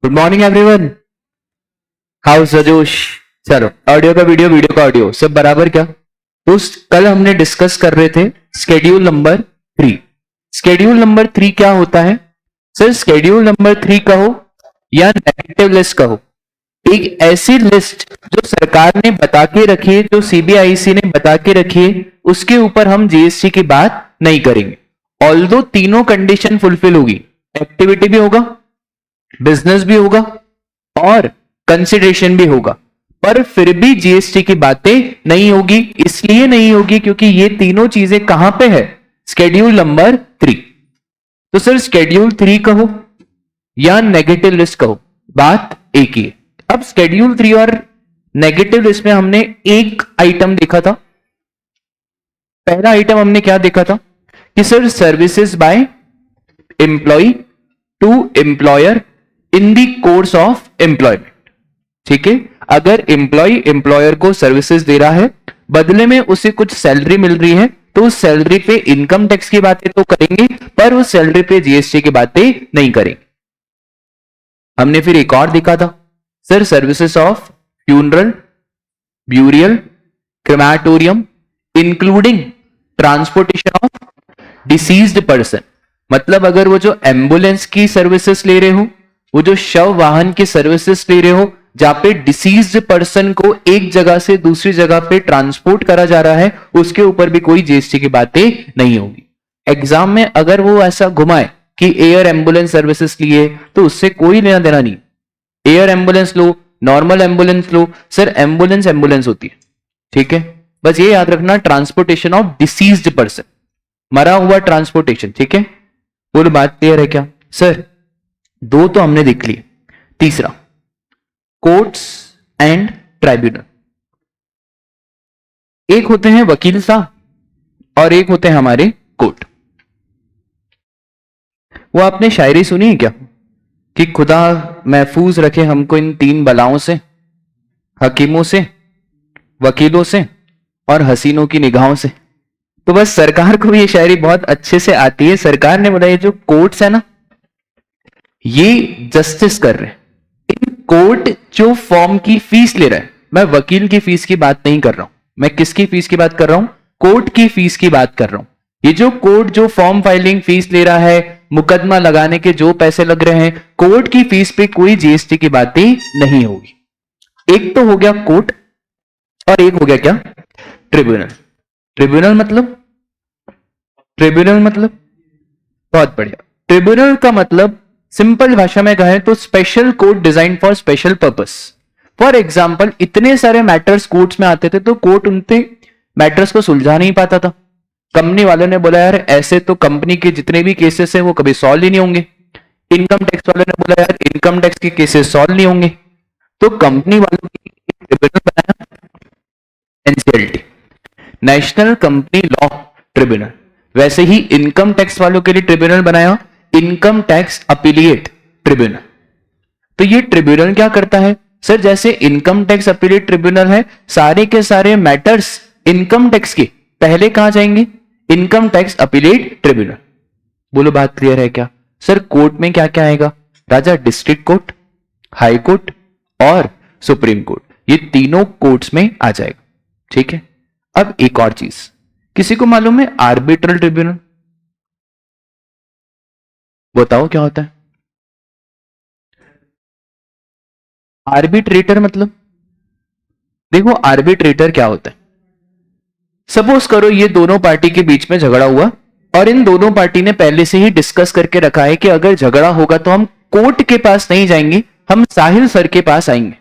Good morning everyone. House जोश। चलो, audio का वीडियो, वीडियो का ऑडियो, सब बराबर क्या? तो कल हमने डिस्कस कर रहे थे स्केड्यूल नंबर 3। स्केड्यूल नंबर 3 क्या होता है? सर स्केड्यूल नंबर 3 कहो या नेगेटिव लिस्ट कहो, एक ऐसी लिस्ट जो सरकार ने बता के रखी है, जो सीबीआईसी ने बता के रखी है, उसके ऊपर हम जीएसटी की बात नहीं करेंगे। ऑल्दो तीनों कंडीशन फुलफिल होगी, एक्टिविटी भी होगा, बिजनेस भी होगा और कंसिडरेशन भी होगा, पर फिर भी जीएसटी की बातें नहीं होगी। इसलिए नहीं होगी क्योंकि ये तीनों चीजें कहां पे है? Schedule number 3। तो सर स्केड्यूल 3 कहो या नेगेटिव लिस्ट कहो, बात एक ही है। अब स्केड्यूल 3 और नेगेटिव लिस्ट में हमने एक आइटम देखा था। पहला आइटम हमने क्या देखा था कि sir services by employee to employer in the course of employment. ठीक है, अगर एम्प्लॉय एम्प्लॉयर को सर्विसेज दे रहा है, बदले में उसे कुछ सैलरी मिल रही है, तो उस सैलरी पे इनकम टैक्स की बातें तो करेंगे, पर उस सैलरी पे जीएसटी की बातें नहीं करेंगे। हमने फिर एक और देखा था, sir services of funeral, burial, crematorium including transportation of deceased person. मतलब अगर वो जो एम्बुलेंस की सर्विसेज ले रहे हो, वो जो शव वाहन की सर्विसेज ले रहे हो, जहां पे डिसीज्ड पर्सन को एक जगह से दूसरी जगह पे ट्रांसपोर्ट करा जा रहा है, उसके ऊपर भी कोई जीएसटी की बातें नहीं होगी। एग्जाम में अगर वो ऐसा घुमाए कि एयर एम्बुलेंस सर्विसेज लिए, तो उससे कोई लेना देना नहीं। एयर एम्बुलेंस लो, नॉर्मल एम्बुलेंस लो, सर एम्बुलेंस एम्बुलेंस होती है। ठीक है, बस ये याद रखना, ट्रांसपोर्टेशन ऑफ डिसीज्ड पर्सन, मरा हुआ ट्रांसपोर्टेशन। ठीक है, बोलो बात क्लियर है क्या? सर दो तो हमने देख लिए, तीसरा कोर्ट्स एंड ट्राइब्यूनल। एक होते हैं वकील साहब और एक होते हैं हमारे कोर्ट। वो आपने शायरी सुनी है क्या कि खुदा महफूज रखे हमको इन तीन बलाओं से, हकीमों से, वकीलों से और हसीनों की निगाहों से। तो बस सरकार को भी ये शायरी बहुत अच्छे से आती है। सरकार ने बोला ये जो कोर्ट्स है ना, ये जस्टिस कर रहे हैं। इन कोर्ट जो फॉर्म की फीस ले रहा है, मैं वकील की फीस की बात नहीं कर रहा हूं, मैं किसकी फीस की बात कर रहा हूं? कोर्ट की फीस की बात कर रहा हूं। ये जो कोर्ट जो फॉर्म फाइलिंग फीस ले रहा है, मुकदमा लगाने के जो पैसे लग रहे हैं, कोर्ट की फीस पे कोई जीएसटी की बातें नहीं होगी। एक तो हो गया कोर्ट और एक हो गया क्या? ट्रिब्यूनल। ट्रिब्यूनल मतलब बहुत बढ़िया। ट्रिब्यूनल का मतलब सिंपल भाषा में कहें तो special court design for special purpose. For example इतने सारे मैटर्स कोर्ट्स में आते थे, तो कोर्ट उनके मैटर्स को सुलझा नहीं पाता था। कंपनी वालों ने बोला यार ऐसे तो कंपनी के जितने भी केसेस है वो कभी सॉल्व ही नहीं होंगे। इनकम टैक्स वालों ने बोला यार इनकम टैक्स के केसेस सॉल्व नहीं होंगे। तो कंपनी वालों ने ट्रिब्यूनल बनाया, NCLT, national company law tribunal. वैसे ही इनकम टैक्स वालों के लिए ट्रिब्यूनल बनाया, इनकम टैक्स अपीलिएट ट्रिब्यूनल। तो ये ट्रिब्यूनल क्या करता है? सर जैसे इनकम टैक्स अपीलिएट ट्रिब्यूनल है, सारे के सारे मैटर्स इनकम टैक्स के पहले कहां जाएंगे? Income tax appellate tribunal. बोलो बात क्लियर है क्या? सर कोर्ट में क्या क्या आएगा? राजा डिस्ट्रिक्ट कोर्ट, हाई कोर्ट और सुप्रीम कोर्ट, ये तीनों कोर्ट्स में आ जाएगा। ठीक है, अब एक और चीज, किसी को मालूम है आर्बिट्रल ट्रिब्यूनल? बताओ क्या होता है आर्बिट्रेटर? मतलब देखो आर्बिट्रेटर क्या होता है। सपोज करो ये दोनों पार्टी के बीच में झगड़ा हुआ और इन दोनों पार्टी ने पहले से ही डिस्कस करके रखा है कि अगर झगड़ा होगा तो हम कोर्ट के पास नहीं जाएंगे, हम साहिल सर के पास आएंगे।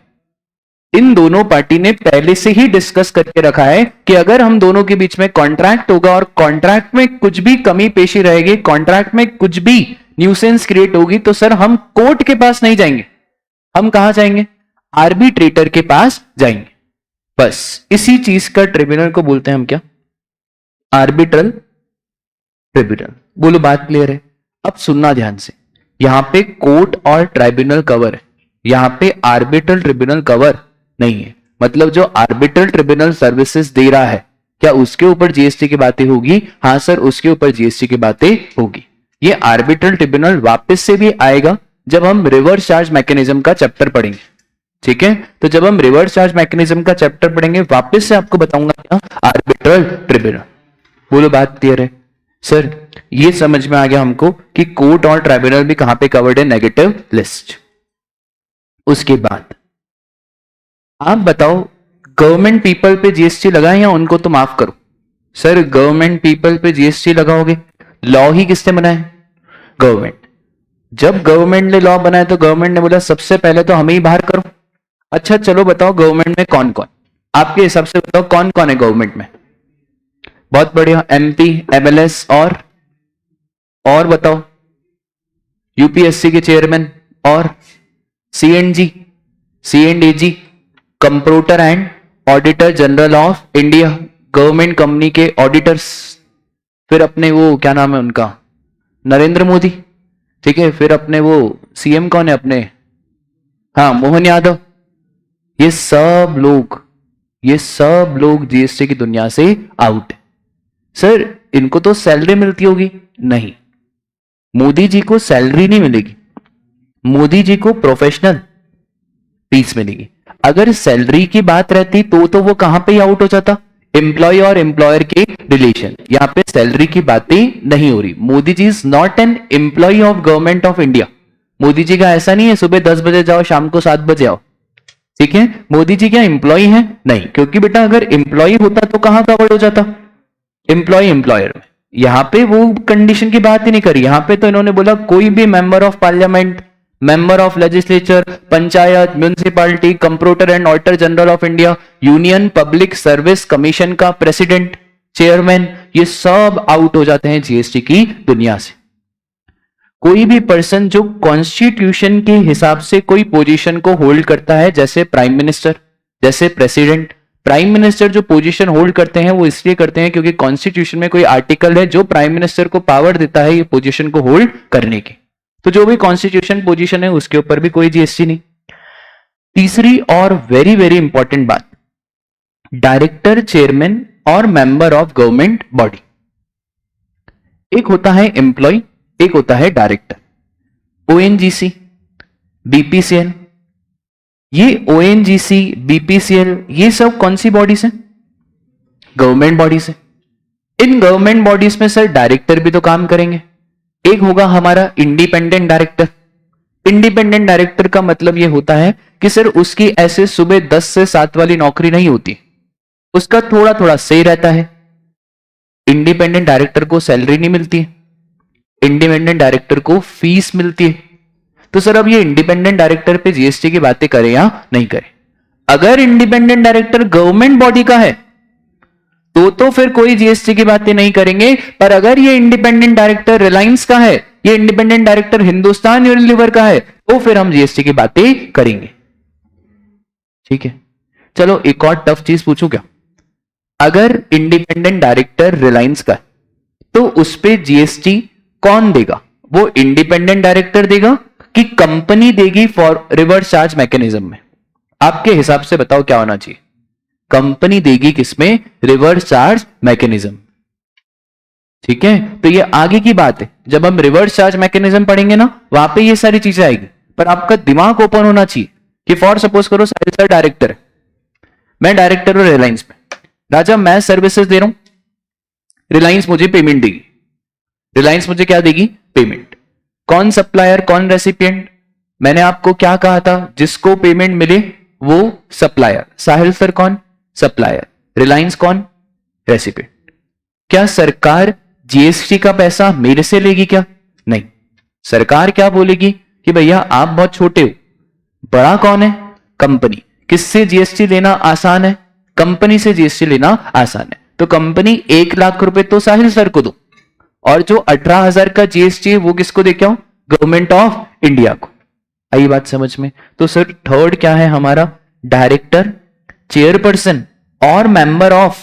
इन दोनों पार्टी ने पहले से ही डिस्कस करके रखा है कि अगर हम दोनों के बीच में कॉन्ट्रैक्ट होगा और कॉन्ट्रैक्ट में कुछ भी कमी पेशी रहेगी, कॉन्ट्रैक्ट में कुछ भी न्यूसेंस क्रिएट होगी, तो सर हम कोर्ट के पास नहीं जाएंगे, हम कहां जाएंगे? आर्बिट्रेटर के पास जाएंगे। बस इसी चीज का ट्रिब्यूनल को बोलते हैं हम क्या? Arbitral tribunal. बोलो बात क्लियर है? अब सुनना ध्यान से, यहां पे कोर्ट और ट्राइब्यूनल कवर है, यहां पे आर्बिट्रल ट्रिब्यूनल कवर नहीं है। मतलब जो आर्बिट्रल ट्रिब्यूनल सर्विसेज दे रहा है, क्या उसके ऊपर जीएसटी की बातें होगी? हाँ सर, उसके ऊपर जीएसटी की बातें होगी। ये आर्बिट्रल ट्रिब्यूनल वापस से भी आएगा जब हम रिवर्स चार्ज मैकेनिज्म का चैप्टर पढ़ेंगे, ठीक है। तो जब हम रिवर्स चार्ज मैकेनिज्म का चैप्टर पढ़ेंगे वापस से आपको बताऊंगा क्या, आर्बिट्रल ट्रिब्यूनल। बोलो बात क्लियर है सर? ये समझ में आ गया हमको कि कोर्ट और ट्राइब्यूनल भी कहां पे कवर्ड है, नेगेटिव लिस्ट। उसके बाद आप बताओ, गवर्नमेंट पीपल पे जीएसटी लगाए या उनको तो माफ करो? सर गवर्नमेंट पीपल पे जीएसटी लगाओगे, लॉ ही किसने बनाया? गवर्नमेंट। जब गवर्नमेंट ने लॉ बनाया तो गवर्नमेंट ने बोला सबसे पहले तो हमें ही बाहर करो। अच्छा चलो बताओ गवर्नमेंट में कौन कौन, आपके हिसाब से बताओ कौन कौन है गवर्नमेंट में? बहुत बढ़िया, एमपी, एमएलएस और बताओ यूपीएससी के चेयरमैन और CNG, CNDG, comptroller and auditor general of India, government company के ऑडिटर्स। फिर अपने वो क्या नाम है उनका, नरेंद्र मोदी, ठीक है। फिर अपने वो सीएम कौन है अपने, हाँ मोहन यादव। ये सब लोग जीएसटी की दुनिया से आउट है। सर इनको तो सैलरी मिलती होगी? नहीं, मोदी जी को सैलरी नहीं मिलेगी, मोदी जी को प्रोफेशनल फीस मिलेगी। अगर सैलरी की बात रहती तो वो कहां पे आउट हो जाता, एम्प्लॉय और एम्प्लॉयर के रिलेशन। यहां पे सैलरी की बातें नहीं हो रही। Modi ji is not an employ of government of India. Modi ji का ऐसा नहीं है सुबह 10 बजे जाओ शाम को 7 बजे आओ, ठीक है। मोदी जी क्या एम्प्लॉय है? नहीं, क्योंकि बेटा अगर एम्प्लॉय होता तो कहां कवर्ड हो जाता, एम्प्लॉय एम्प्लॉयर में। यहां पे वो कंडीशन की बात ही नहीं करी। यहां पे तो इन्होंने बोला कोई भी member of parliament, member of legislature, panchayat, municipality, computer and auditor general of India, union public service commission का प्रेसिडेंट, चेयरमैन, ये सब आउट हो जाते हैं जीएसटी की दुनिया से। कोई भी पर्सन जो कॉन्स्टिट्यूशन के हिसाब से कोई पोजीशन को होल्ड करता है, जैसे प्राइम मिनिस्टर, जैसे प्रेसिडेंट। प्राइम मिनिस्टर जो पोजीशन होल्ड करते हैं वो इसलिए करते हैं क्योंकि कॉन्स्टिट्यूशन में कोई आर्टिकल है जो प्राइम मिनिस्टर को पावर देता है ये पोजीशन को होल्ड करने की। तो जो भी कॉन्स्टिट्यूशन पोजीशन है उसके ऊपर भी कोई जीएसटी नहीं। तीसरी और वेरी वेरी इंपॉर्टेंट बात, डायरेक्टर, चेयरमैन और मेंबर ऑफ गवर्नमेंट बॉडी। एक होता है एम्प्लॉय, एक होता है डायरेक्टर। ओएनजीसी, बीपीसीएल, ये ओएनजीसी, बीपीसीएल ये सब कौन सी बॉडीज हैं? गवर्नमेंट बॉडीज है। इन गवर्नमेंट बॉडीज में सर डायरेक्टर भी तो काम करेंगे। एक होगा हमारा इंडिपेंडेंट डायरेक्टर। इंडिपेंडेंट डायरेक्टर का मतलब यह होता है कि सर उसकी ऐसे सुबह 10 से 7 वाली नौकरी नहीं होती, उसका थोड़ा थोड़ा सही रहता है। इंडिपेंडेंट डायरेक्टर को सैलरी नहीं मिलती, इंडिपेंडेंट डायरेक्टर को फीस मिलती है। तो सर अब ये इंडिपेंडेंट डायरेक्टर पे जीएसटी की बातें करें या नहीं करें? अगर इंडिपेंडेंट डायरेक्टर गवर्नमेंट बॉडी का है तो फिर कोई जीएसटी की बातें नहीं करेंगे। पर अगर ये इंडिपेंडेंट डायरेक्टर रिलायंस का है, ये इंडिपेंडेंट डायरेक्टर हिंदुस्तान यूनिलीवर का है, तो फिर हम जीएसटी की बातें करेंगे, ठीक है। चलो एक और टफ चीज पूछूं क्या? अगर इंडिपेंडेंट डायरेक्टर रिलायंस का है तो उस पे जीएसटी कौन देगा? वो इंडिपेंडेंट डायरेक्टर देगा कि कंपनी देगी फॉर रिवर्स चार्ज मैकेनिज्म में? आपके हिसाब से बताओ क्या होना चाहिए? कंपनी देगी किसमें? रिवर्स चार्ज मैकेनिज्म, ठीक है। तो ये आगे की बात है, जब हम रिवर्स चार्ज मैकेनिज्म पढ़ेंगे ना वहां पे ये सारी चीजें आएगी। पर आपका दिमाग ओपन होना चाहिए कि फॉर सपोज करो साहिल सर डायरेक्टर है, मैं डायरेक्टर हूं रिलायंस में। राजा मैं सर्विसेज दे रहा हूं, रिलायंस मुझे पेमेंट देगी। रिलायंस मुझे क्या देगी? पेमेंट। कौन सप्लायर, कौन रेसिपिएंट? मैंने आपको क्या कहा था, जिसको पेमेंट मिले वो सप्लायर। साहिल सर कौन? सप्लायर। रिलायंस कौन? रेसिपिएंट। क्या सरकार जीएसटी का पैसा मेरे से लेगी क्या? नहीं। सरकार क्या बोलेगी कि भैया आप बहुत छोटे हो, बड़ा कौन है? कंपनी। किससे जीएसटी लेना आसान है? कंपनी से जीएसटी लेना आसान है। तो कंपनी 1 लाख रुपए तो साहिल सर को दो, और जो 18,000 का जीएसटी है वो किसको दे के आओ? गवर्नमेंट ऑफ इंडिया को। आई बात समझ में? तो सर थर्ड क्या है हमारा? डायरेक्टर, चेयरपर्सन और मेंबर ऑफ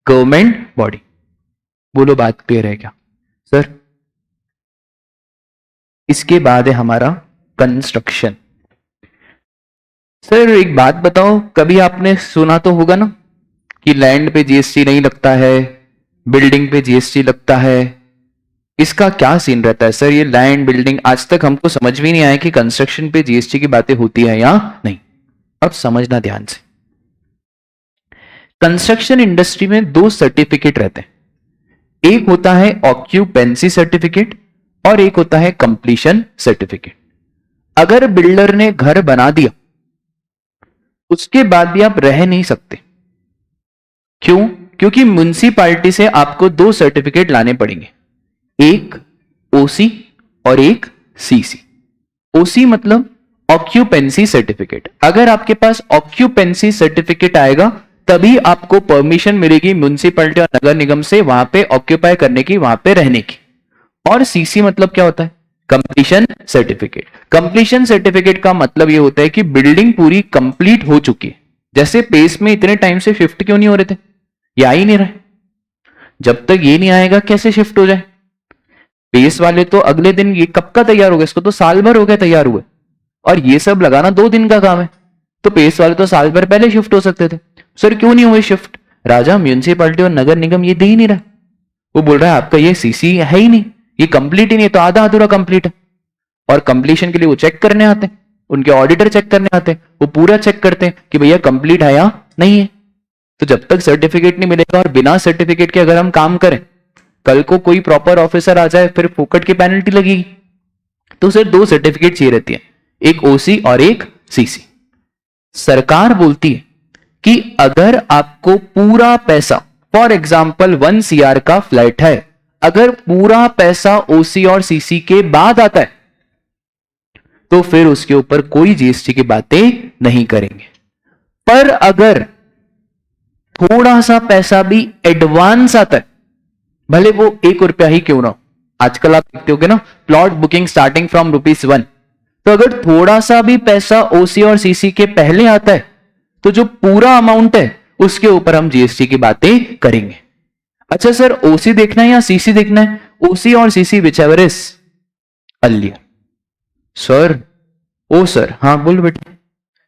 गवर्नमेंट बॉडी। बोलो बात क्लियर है क्या सर? इसके बाद है हमारा कंस्ट्रक्शन। सर एक बात बताओ, कभी आपने सुना तो होगा ना कि लैंड पे जीएसटी नहीं लगता है, बिल्डिंग पे जीएसटी लगता है, इसका क्या सीन रहता है सर? ये लैंड बिल्डिंग आज तक हमको समझ भी नहीं आया कि कंस्ट्रक्शन पे जीएसटी की बातें होती है या नहीं। अब समझना ध्यान से, कंस्ट्रक्शन इंडस्ट्री में दो सर्टिफिकेट रहते हैं, एक होता है ऑक्यूपेंसी सर्टिफिकेट और एक होता है कंप्लीशन सर्टिफिकेट। अगर बिल्डर ने घर बना दिया उसके बाद भी आप रह नहीं सकते। क्यों? क्योंकि म्युनिसिपैलिटी से आपको दो सर्टिफिकेट लाने पड़ेंगे, एक ओसी और एक सीसी। ओसी मतलब ऑक्यूपेंसी सर्टिफिकेट। अगर आपके पास ऑक्यूपेंसी सर्टिफिकेट आएगा तभी आपको परमिशन मिलेगी म्युनिसिपैलिटी और नगर निगम से वहां पे ऑक्यूपाई करने की, वहां पे रहने की। और सीसी मतलब क्या होता है? Completion certificate. कंप्लीशन सर्टिफिकेट का मतलब यह होता है कि बिल्डिंग पूरी कंप्लीट हो चुकी है। जैसे पेस में इतने टाइम से शिफ्ट क्यों नहीं हो रहे थे? ये आ ही नहीं रहा। जब तक ये नहीं आएगा कैसे शिफ्ट हो जाए? पेस वाले तो अगले दिन, ये कब का तैयार हो गया? इसको तो साल भर हो गया तैयार हुए, और ये सब लगाना 2 दिन का काम है। तो पेस वाले तो साल भर पहले शिफ्ट हो सकते थे। सर क्यों नहीं हुए शिफ्ट? राजा, म्युनिसिपैलिटी और नगर निगम ये दे ही नहीं रहा। वो बोल रहा है आपका ये सीसी है ही नहीं, ये कंप्लीट ही नहीं, तो आधा अधूरा कंप्लीट है। और कंप्लीशन के लिए वो चेक करने आते हैं, उनके ऑडिटर चेक करने आते हैं, वो पूरा चेक करते हैं कि भैया कंप्लीट है या नहीं है। तो जब तक सर्टिफिकेट नहीं मिलेगा और बिना सर्टिफिकेट के अगर हम काम करें, कल को कोई प्रॉपर ऑफिसर आ जाए फिर फोकट की पेनल्टी लगेगी। तो उसे 2 सर्टिफिकेट चाहिए रहती है, एक ओसी और एक सीसी। सरकार बोलती है कि अगर आपको पूरा पैसा, फॉर एग्जाम्पल 1 CR का फ्लैट है, अगर पूरा पैसा ओसी और सीसी के बाद आता है तो फिर उसके ऊपर कोई जीएसटी की बातें नहीं करेंगे। पर अगर थोड़ा सा पैसा भी एडवांस आता है, भले वो 1 रुपया ही क्यों ना हो, आजकल आप देखते होगे ना प्लॉट बुकिंग स्टार्टिंग फ्रॉम ₹1, तो अगर थोड़ा सा भी पैसा ओसी और सीसी के पहले आता है तो जो पूरा अमाउंट है उसके ऊपर हम जीएसटी की बातें करेंगे। अच्छा सर, ओसी देखना है या सीसी देखना है? ओसी और CC whichever is earlier. Sir, oh sir, हाँ बोल बेटा।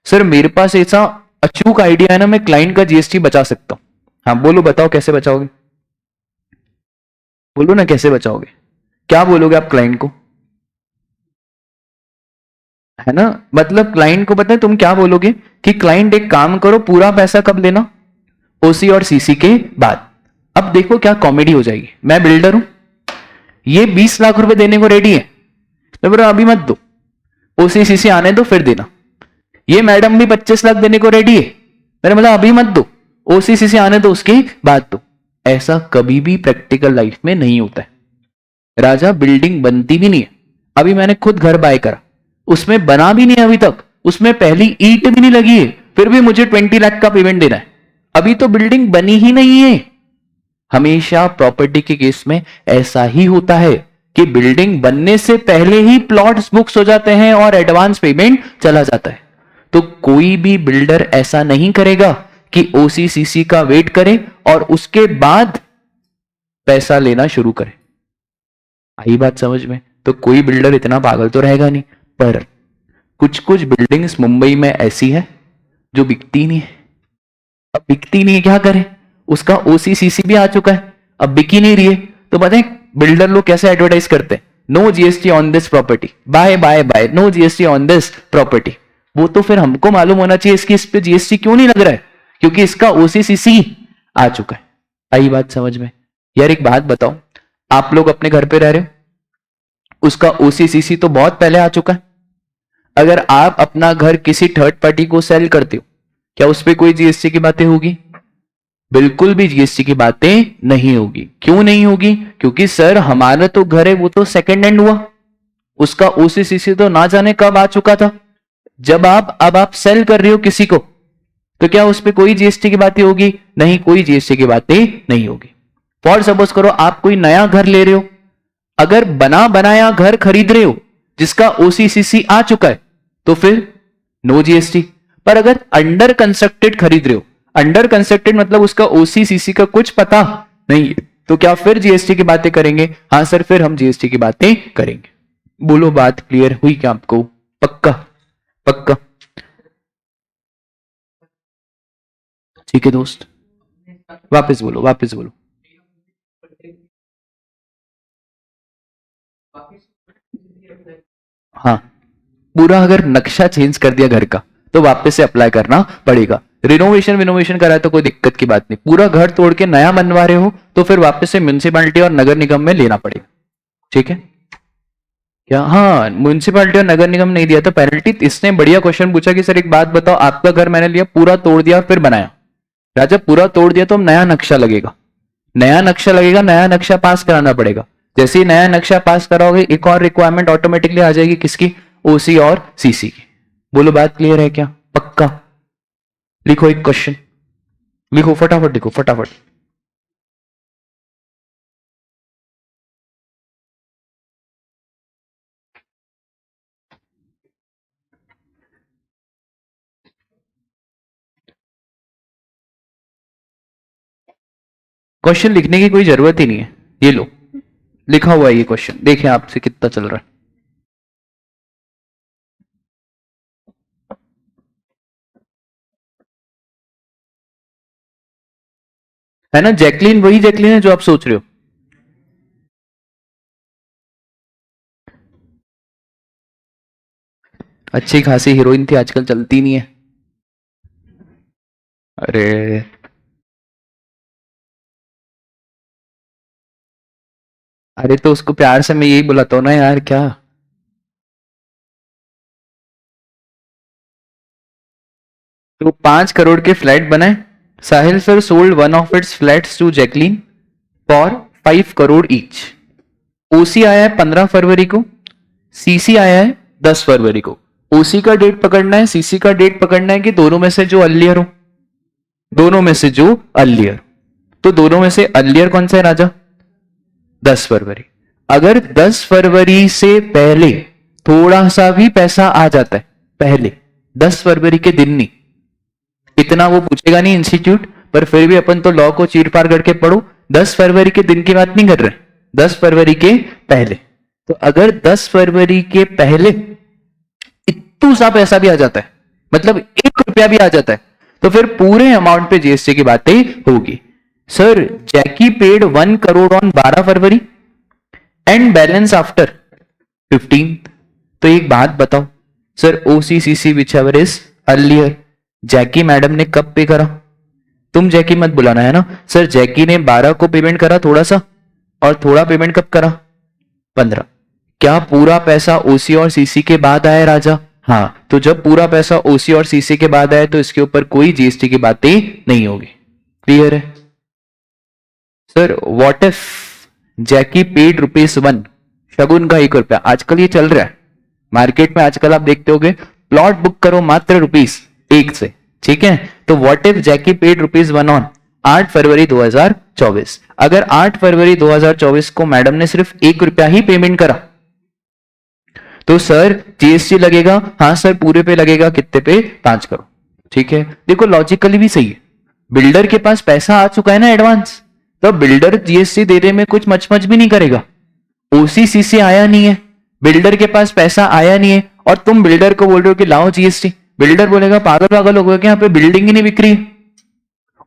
सर मेरे पास ऐसा अचूक आइडिया है ना, मैं क्लाइंट का जीएसटी बचा सकता हूं। हाँ बोलो, बताओ कैसे बचाओगे? बोलो ना कैसे बचाओगे? क्या बोलोगे आप क्लाइंट को? है ना, मतलब क्लाइंट को पता है तुम क्या बोलोगे कि क्लाइंट एक काम करो, पूरा पैसा कब लेना? ओसी और सीसी के बाद। अब देखो क्या कॉमेडी हो जाएगी। मैं बिल्डर हूं, ये 20 लाख रुपए देने को रेडी है, मैं बोल रहा अभी मत दो, ओसी सीसी आने दो फिर देना। ये मैडम भी 25 लाख देने को रेडी है, मैंने बोला अभी मत दो, ओसी सीसी आने दो उसके बाद दो। ऐसा कभी भी प्रैक्टिकल लाइफ में नहीं होता है राजा। बिल्डिंग बनती भी नहीं है। अभी मैंने खुद घर बाय करा, उसमें बना भी नहीं अभी तक, उसमें पहली ईंट भी नहीं लगी है, फिर भी मुझे 20 लाख का पेमेंट देना है। अभी तो बिल्डिंग बनी ही नहीं है। हमेशा प्रॉपर्टी के केस में ऐसा ही होता है कि बिल्डिंग बनने से पहले ही प्लॉट्स बुक्स हो जाते हैं और एडवांस पेमेंट चला जाता है। तो कोई भी बिल्डर ऐसा नहीं करेगा कि ओसीसीसी का वेट करे और उसके बाद पैसा लेना शुरू करे। आई बात समझ में? तो कोई बिल्डर इतना पागल तो रहेगा नहीं। पर कुछ कुछ बिल्डिंग्स मुंबई में ऐसी है जो बिकती नहीं है। अब बिकती नहीं है, क्या करें? उसका ओसीसीसी भी आ चुका है, अब बिकी नहीं रही है, तो पता है बिल्डर लोग कैसे एडवर्टाइज करते हैं? No GST on this property, buy buy buy, no GST on this property. वो तो फिर हमको मालूम होना चाहिए इसकी इस पे जीएसटी क्यों नहीं लग रहा है, क्योंकि इसका ओसीसीसी आ चुका है। आई बात समझ में? यार एक बात बताओ, आप लोग अपने घर पे रह रहे हो, उसका ओसीसीसी तो बहुत पहले आ चुका है। अगर आप अपना घर किसी थर्ड पार्टी को सेल करते हो, क्या उस पर कोई जीएसटी की बातें होगी? बिल्कुल भी जीएसटी की बातें नहीं होगी। क्यों नहीं होगी? क्योंकि सर हमारा तो घर है, वो तो सेकंड हैंड हुआ, उसका ओसीसीसी तो ना जाने कब आ चुका था। जब अब आप सेल कर रहे हो किसी को, तो क्या उस पर कोई जीएसटी की बातें होगी? नहीं, कोई जीएसटी की बातें नहीं होगी। फॉर सपोज करो आप कोई नया घर ले रहे हो, अगर बना बनाया घर खरीद रहे हो जिसका ओसीसीसी आ चुका है तो फिर नो जीएसटी। पर अगर अंडर कंस्ट्रक्टेड खरीद रहे हो, अंडर कंस्ट्रक्टेड मतलब उसका ओसीसीसी का कुछ पता नहीं है, तो क्या फिर जीएसटी की बातें करेंगे? हाँ सर, फिर हम जीएसटी की बातें करेंगे। बोलो बात क्लियर हुई क्या आपको? पक्का? पक्का? ठीक है दोस्त, वापस बोलो, वापस बोलो। हाँ, पूरा अगर नक्शा चेंज कर दिया घर का तो वापस से अप्लाई करना पड़ेगा। रिनोवेशन विनोवेशन करा है तो कोई दिक्कत की बात नहीं, पूरा घर तोड़ के नया बनवा रहे हो तो फिर वापस से म्यूनसिपैलिटी और नगर निगम में लेना पड़ेगा। ठीक है क्या? हाँ, म्यूनसिपैलिटी और नगर निगम नहीं दिया तो पेनल्टी। इसने बढ़िया क्वेश्चन पूछा कि सर एक बात बताओ, आपका घर मैंने लिया, पूरा तोड़ दिया और फिर बनाया। राजा पूरा तोड़ दिया तो नया नक्शा लगेगा, नया नक्शा लगेगा, नया नक्शा पास कराना पड़ेगा। जैसे ही नया नक्शा पास कराओगे एक और रिक्वायरमेंट ऑटोमेटिकली आ जाएगी, किसकी? ओसी और सीसी की। बोलो बात क्लियर है क्या? पक्का? लिखो एक क्वेश्चन, लिखो फटाफट, लिखो फटाफट। क्वेश्चन लिखने की कोई जरूरत ही नहीं है, ये लो लिखा हुआ है ये क्वेश्चन, देखिए आपसे कितना चल रहा है ना? जैकलीन वही जैकलीन है जो आप सोच रहे हो। अच्छी खासी हीरोइन थी, आजकल चलती नहीं है। अरे अरे तो उसको प्यार से मैं यही बुलाता हूँ ना यार, क्या? तो 5 करोड़ के फ्लैट बनाए, Sahil sir sold one of its flats to Jacqueline for 5 crore each. OC आया है 15 फरवरी को, सीसी आया है 10 फरवरी को। ओसी का डेट पकड़ना है, सीसी का डेट पकड़ना है कि दोनों में से जो अर्लियर हो, दोनों में से जो अर्लियर। तो दोनों में से अर्लियर कौन सा है राजा? 10 फरवरी। अगर 10 फरवरी से पहले थोड़ा सा भी पैसा आ जाता है, पहले 10 फरवरी के दिन नहीं, इतना वो पूछेगा नहीं इंस्टीट्यूट, पर फिर भी अपन तो लॉ को चीर पार करके पढ़ो। 10 फरवरी के दिन की बात नहीं कर रहे, 10 फरवरी के पहले। तो अगर 10 फरवरी के पहले इतना सा पैसा भी आ जाता है, मतलब 1 रुपया भी आ जाता है, तो फिर पूरे अमाउंट पे जीएसटी की बातें होगी। Sir Jackie paid 1 crore on 12 February and balance after 15। तो एक बात बताओ sir, OC CC whichever is earlier, Jackie madam ने कब पे करा? तुम जैकी मत बुलाना है ना सर। जैकी ने 12 को पेमेंट करा थोड़ा सा, और थोड़ा पेमेंट कब करा? 15। क्या पूरा पैसा ओसी और सीसी के बाद आया राजा? हाँ, तो जब पूरा पैसा ओसी और सीसी के बाद आया तो इसके ऊपर कोई जीएसटी की बातें नहीं होगी। क्लियर है sir? What if Jackie paid ₹1, शगुन का 1 रुपया, आजकल ये चल रहा है मार्केट में, आजकल आप देखते होगे प्लॉट बुक करो मात्र ₹1 से। ठीक है, तो what if Jackie paid ₹1 on 8 फरवरी 2024। अगर 8 फरवरी 2024 को मैडम ने सिर्फ 1 रुपया ही पेमेंट करा तो सर जीएसटी लगेगा? हाँ सर पूरे पे लगेगा, कितने पे? 5 करोड़। ठीक है, देखो लॉजिकली भी सही है, बिल्डर के पास पैसा आ चुका है ना एडवांस, तो बिल्डर जीएसटी देने में कुछ मचमच भी नहीं करेगा। ओसीसीसी आया नहीं है, बिल्डर के पास पैसा आया नहीं है, और तुम बिल्डर को बोल रहे हो कि लाओ जीएसटी, बिल्डर बोलेगा पागल पागल हो गया कि यहाँ पे बिल्डिंग ही नहीं बिक रही।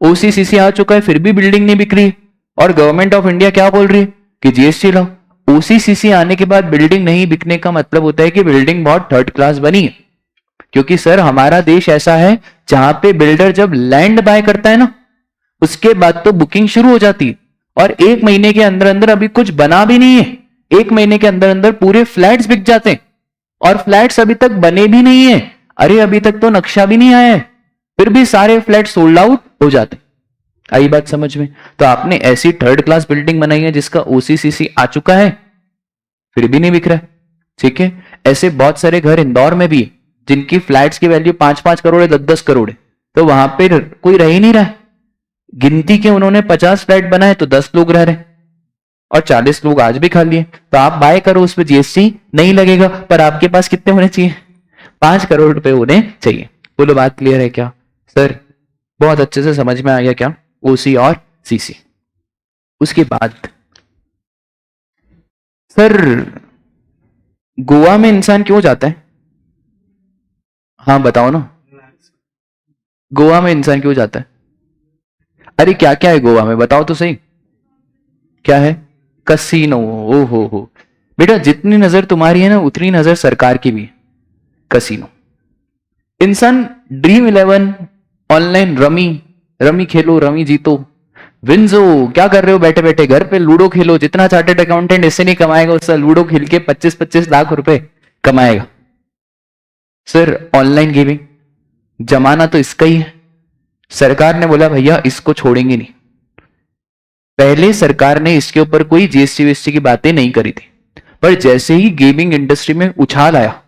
ओसीसीसी आ चुका है फिर भी बिल्डिंग नहीं बिक रही, और गवर्नमेंट ऑफ इंडिया क्या बोल रही है कि जीएसटी लाओ। ओसीसीसी आने के बाद बिल्डिंग नहीं बिकने का मतलब होता है कि बिल्डिंग बहुत थर्ड क्लास बनी है, क्योंकि सर हमारा देश ऐसा है जहां पे बिल्डर जब लैंड बाय करता है ना, उसके बाद तो बुकिंग शुरू हो जाती है, और 1 महीने के अंदर अंदर, अभी कुछ बना भी नहीं है, 1 महीने के अंदर अंदर पूरे फ्लैट्स बिक जाते हैं, और फ्लैट्स अभी तक बने भी नहीं है। अरे अभी तक तो नक्शा भी नहीं आया है, फिर भी सारे फ्लैट सोल्ड आउट हो जाते। आई बात समझ में? तो आपने ऐसी थर्ड क्लास बिल्डिंग बनाई है जिसका ओसीसीसी आ चुका है फिर भी नहीं बिक रहा है। ठीक है, ऐसे बहुत सारे घर इंदौर में भी है जिनकी फ्लैट्स की वैल्यू 5-5 करोड़ है, 10-10 करोड़ है, तो वहां पे कोई रह ही नहीं रहा है। गिनती के उन्होंने 50 फ्लैट बनाए तो 10 लोग रह रहे, और 40 लोग आज भी खाली हैं। तो आप बाय करो, उस पर जीएसटी नहीं लगेगा, पर आपके पास कितने होने चाहिए? 5 करोड़ रुपए होने चाहिए। बोलो बात क्लियर है क्या सर? बहुत अच्छे से समझ में आ गया क्या ओसी और सीसी? उसके बाद सर गोवा में इंसान क्यों जाता है? हाँ बताओ ना, गोवा में इंसान क्यों जाता है? अरे क्या क्या है गोवा में, बताओ तो सही। क्या है? कसीनो। ओ हो, बेटा जितनी नजर तुम्हारी है ना उतनी नजर सरकार की भी है। कसीनो, इंसान ड्रीम 11 ऑनलाइन रमी, रमी खेलो, रमी जीतो, विंजो क्या कर रहे हो बैठे बैठे घर पे, लूडो खेलो, जितना चार्टर्ड अकाउंटेंट इससे नहीं कमाएगा उससे लूडो खेल के 25-25 लाख रुपए कमाएगा। सर ऑनलाइन गेमिंग जमाना तो इसका ही है। सरकार ने बोला भैया इसको छोड़ेंगे नहीं। पहले सरकार ने इसके ऊपर कोई जीएसटी वीएसटी की बातें नहीं करी थी, पर जैसे ही गेमिंग इंडस्ट्री में उछाल आया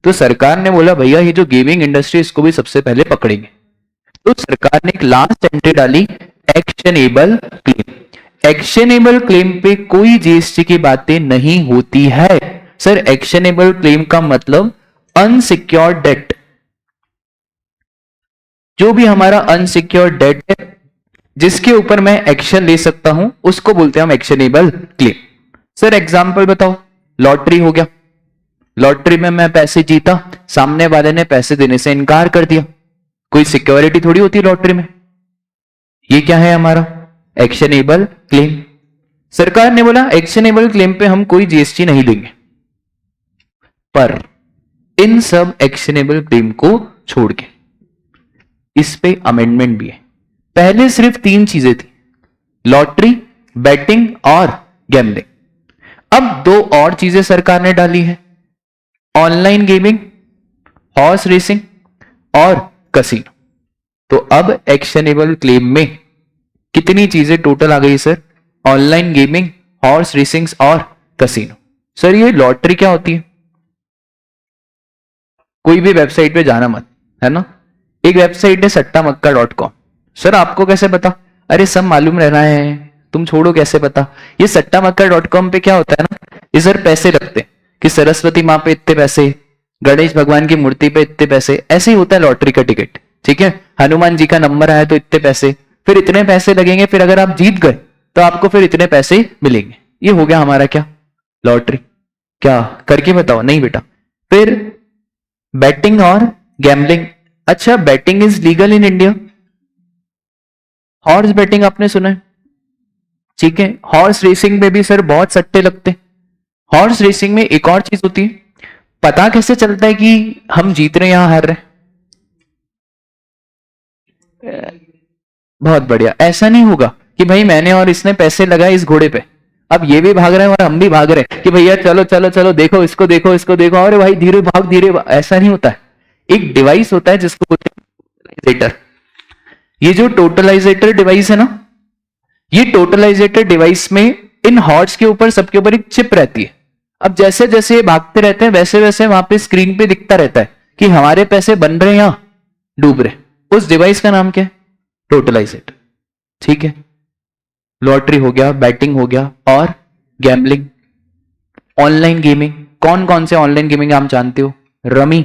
तो सरकार ने बोला भैया ये जो गेमिंग इंडस्ट्री इसको भी सबसे पहले पकड़ेंगे। तो सरकार ने एक लास्ट एंट्री डाली, एक्शनेबल क्लेम। एक्शनेबल क्लेम पे कोई जीएसटी की बातें नहीं होती है। सर एक्शनेबल क्लेम का मतलब अनसिक्योर्ड डेट, जो भी हमारा अनसिक्योर्ड डेट है जिसके ऊपर मैं एक्शन ले सकता हूं उसको बोलते हैं हम एक्शनेबल क्लेम। सर एग्जांपल बताओ, लॉटरी हो गया, लॉटरी में मैं पैसे जीता, सामने वाले ने पैसे देने से इनकार कर दिया, कोई सिक्योरिटी थोड़ी होती लॉटरी में। ये क्या है हमारा एक्शनेबल क्लेम। सरकार ने बोला एक्शनेबल क्लेम पे हम कोई जीएसटी नहीं देंगे, पर इन सब एक्शनेबल क्लेम को छोड़ के इस पे अमेंडमेंट भी है। पहले सिर्फ 3 चीजें थी, लॉटरी, बैटिंग और गैम्बलिंग। अब 2 और चीजें सरकार ने डाली है, ऑनलाइन गेमिंग, हॉर्स रेसिंग और कसीनो। तो अब एक्शनेबल क्लेम में कितनी चीजें टोटल आ गई sir, online gaming, horse racing और कसीनो। सर ये लॉटरी क्या होती है, कोई भी वेबसाइट पे जाना मत, है ना। एक वेबसाइट है सट्टामक्का.com। सर आपको कैसे पता, अरे सब मालूम रहना है, तुम छोड़ो कैसे पता। ये सट्टामक्का.com पे क्या होता है ना, इस सर पैसे रखते हैं कि सरस्वती माँ पे इतने पैसे, गणेश भगवान की मूर्ति पे इतने पैसे, ऐसे ही होता है लॉटरी का टिकट, ठीक है। हनुमान जी का नंबर आया तो इतने पैसे, फिर इतने पैसे लगेंगे, फिर अगर आप जीत गए तो आपको फिर इतने पैसे मिलेंगे। ये हो गया हमारा क्या, लॉटरी। क्या करके बताओ, नहीं बेटा। फिर बैटिंग और गैम्बलिंग। अच्छा batting is legal in India, horse batting आपने सुना है, ठीक है। हॉर्स रेसिंग में भी सर बहुत सट्टे लगते हैं। हॉर्स रेसिंग में एक और चीज होती है, पता कैसे चलता है कि हम जीत रहे हैं या हार रहे हैं। बहुत बढ़िया, ऐसा नहीं होगा कि भाई मैंने और इसने पैसे लगाए इस घोड़े पे, अब ये भी भाग रहे हैं और हम भी भाग रहे हैं कि भैया चलो चलो चलो देखो इसको, देखो इसको देखो, अरे भाई धीरे भाग धीरे भाग। ऐसा नहीं होता है। एक डिवाइस होता है जिसको बोलते हैं टोटलाइजेटर। ये जो टोटलाइजेटर डिवाइस है ना, ये टोटलाइजेटर डिवाइस में इन हॉर्स के ऊपर, सबके ऊपर एक चिप रहती है। अब जैसे जैसे ये भागते रहते हैं वैसे वैसे वहां पे स्क्रीन पे दिखता रहता है कि हमारे पैसे बन रहे हैं या डूब रहे। उस डिवाइस का नाम क्या है, टोटलाइजेटर, ठीक है। लॉटरी हो गया, बैटिंग हो गया और गैम्बलिंग। ऑनलाइन गेमिंग, कौन कौन से ऑनलाइन गेमिंग आप जानते हो, रमी,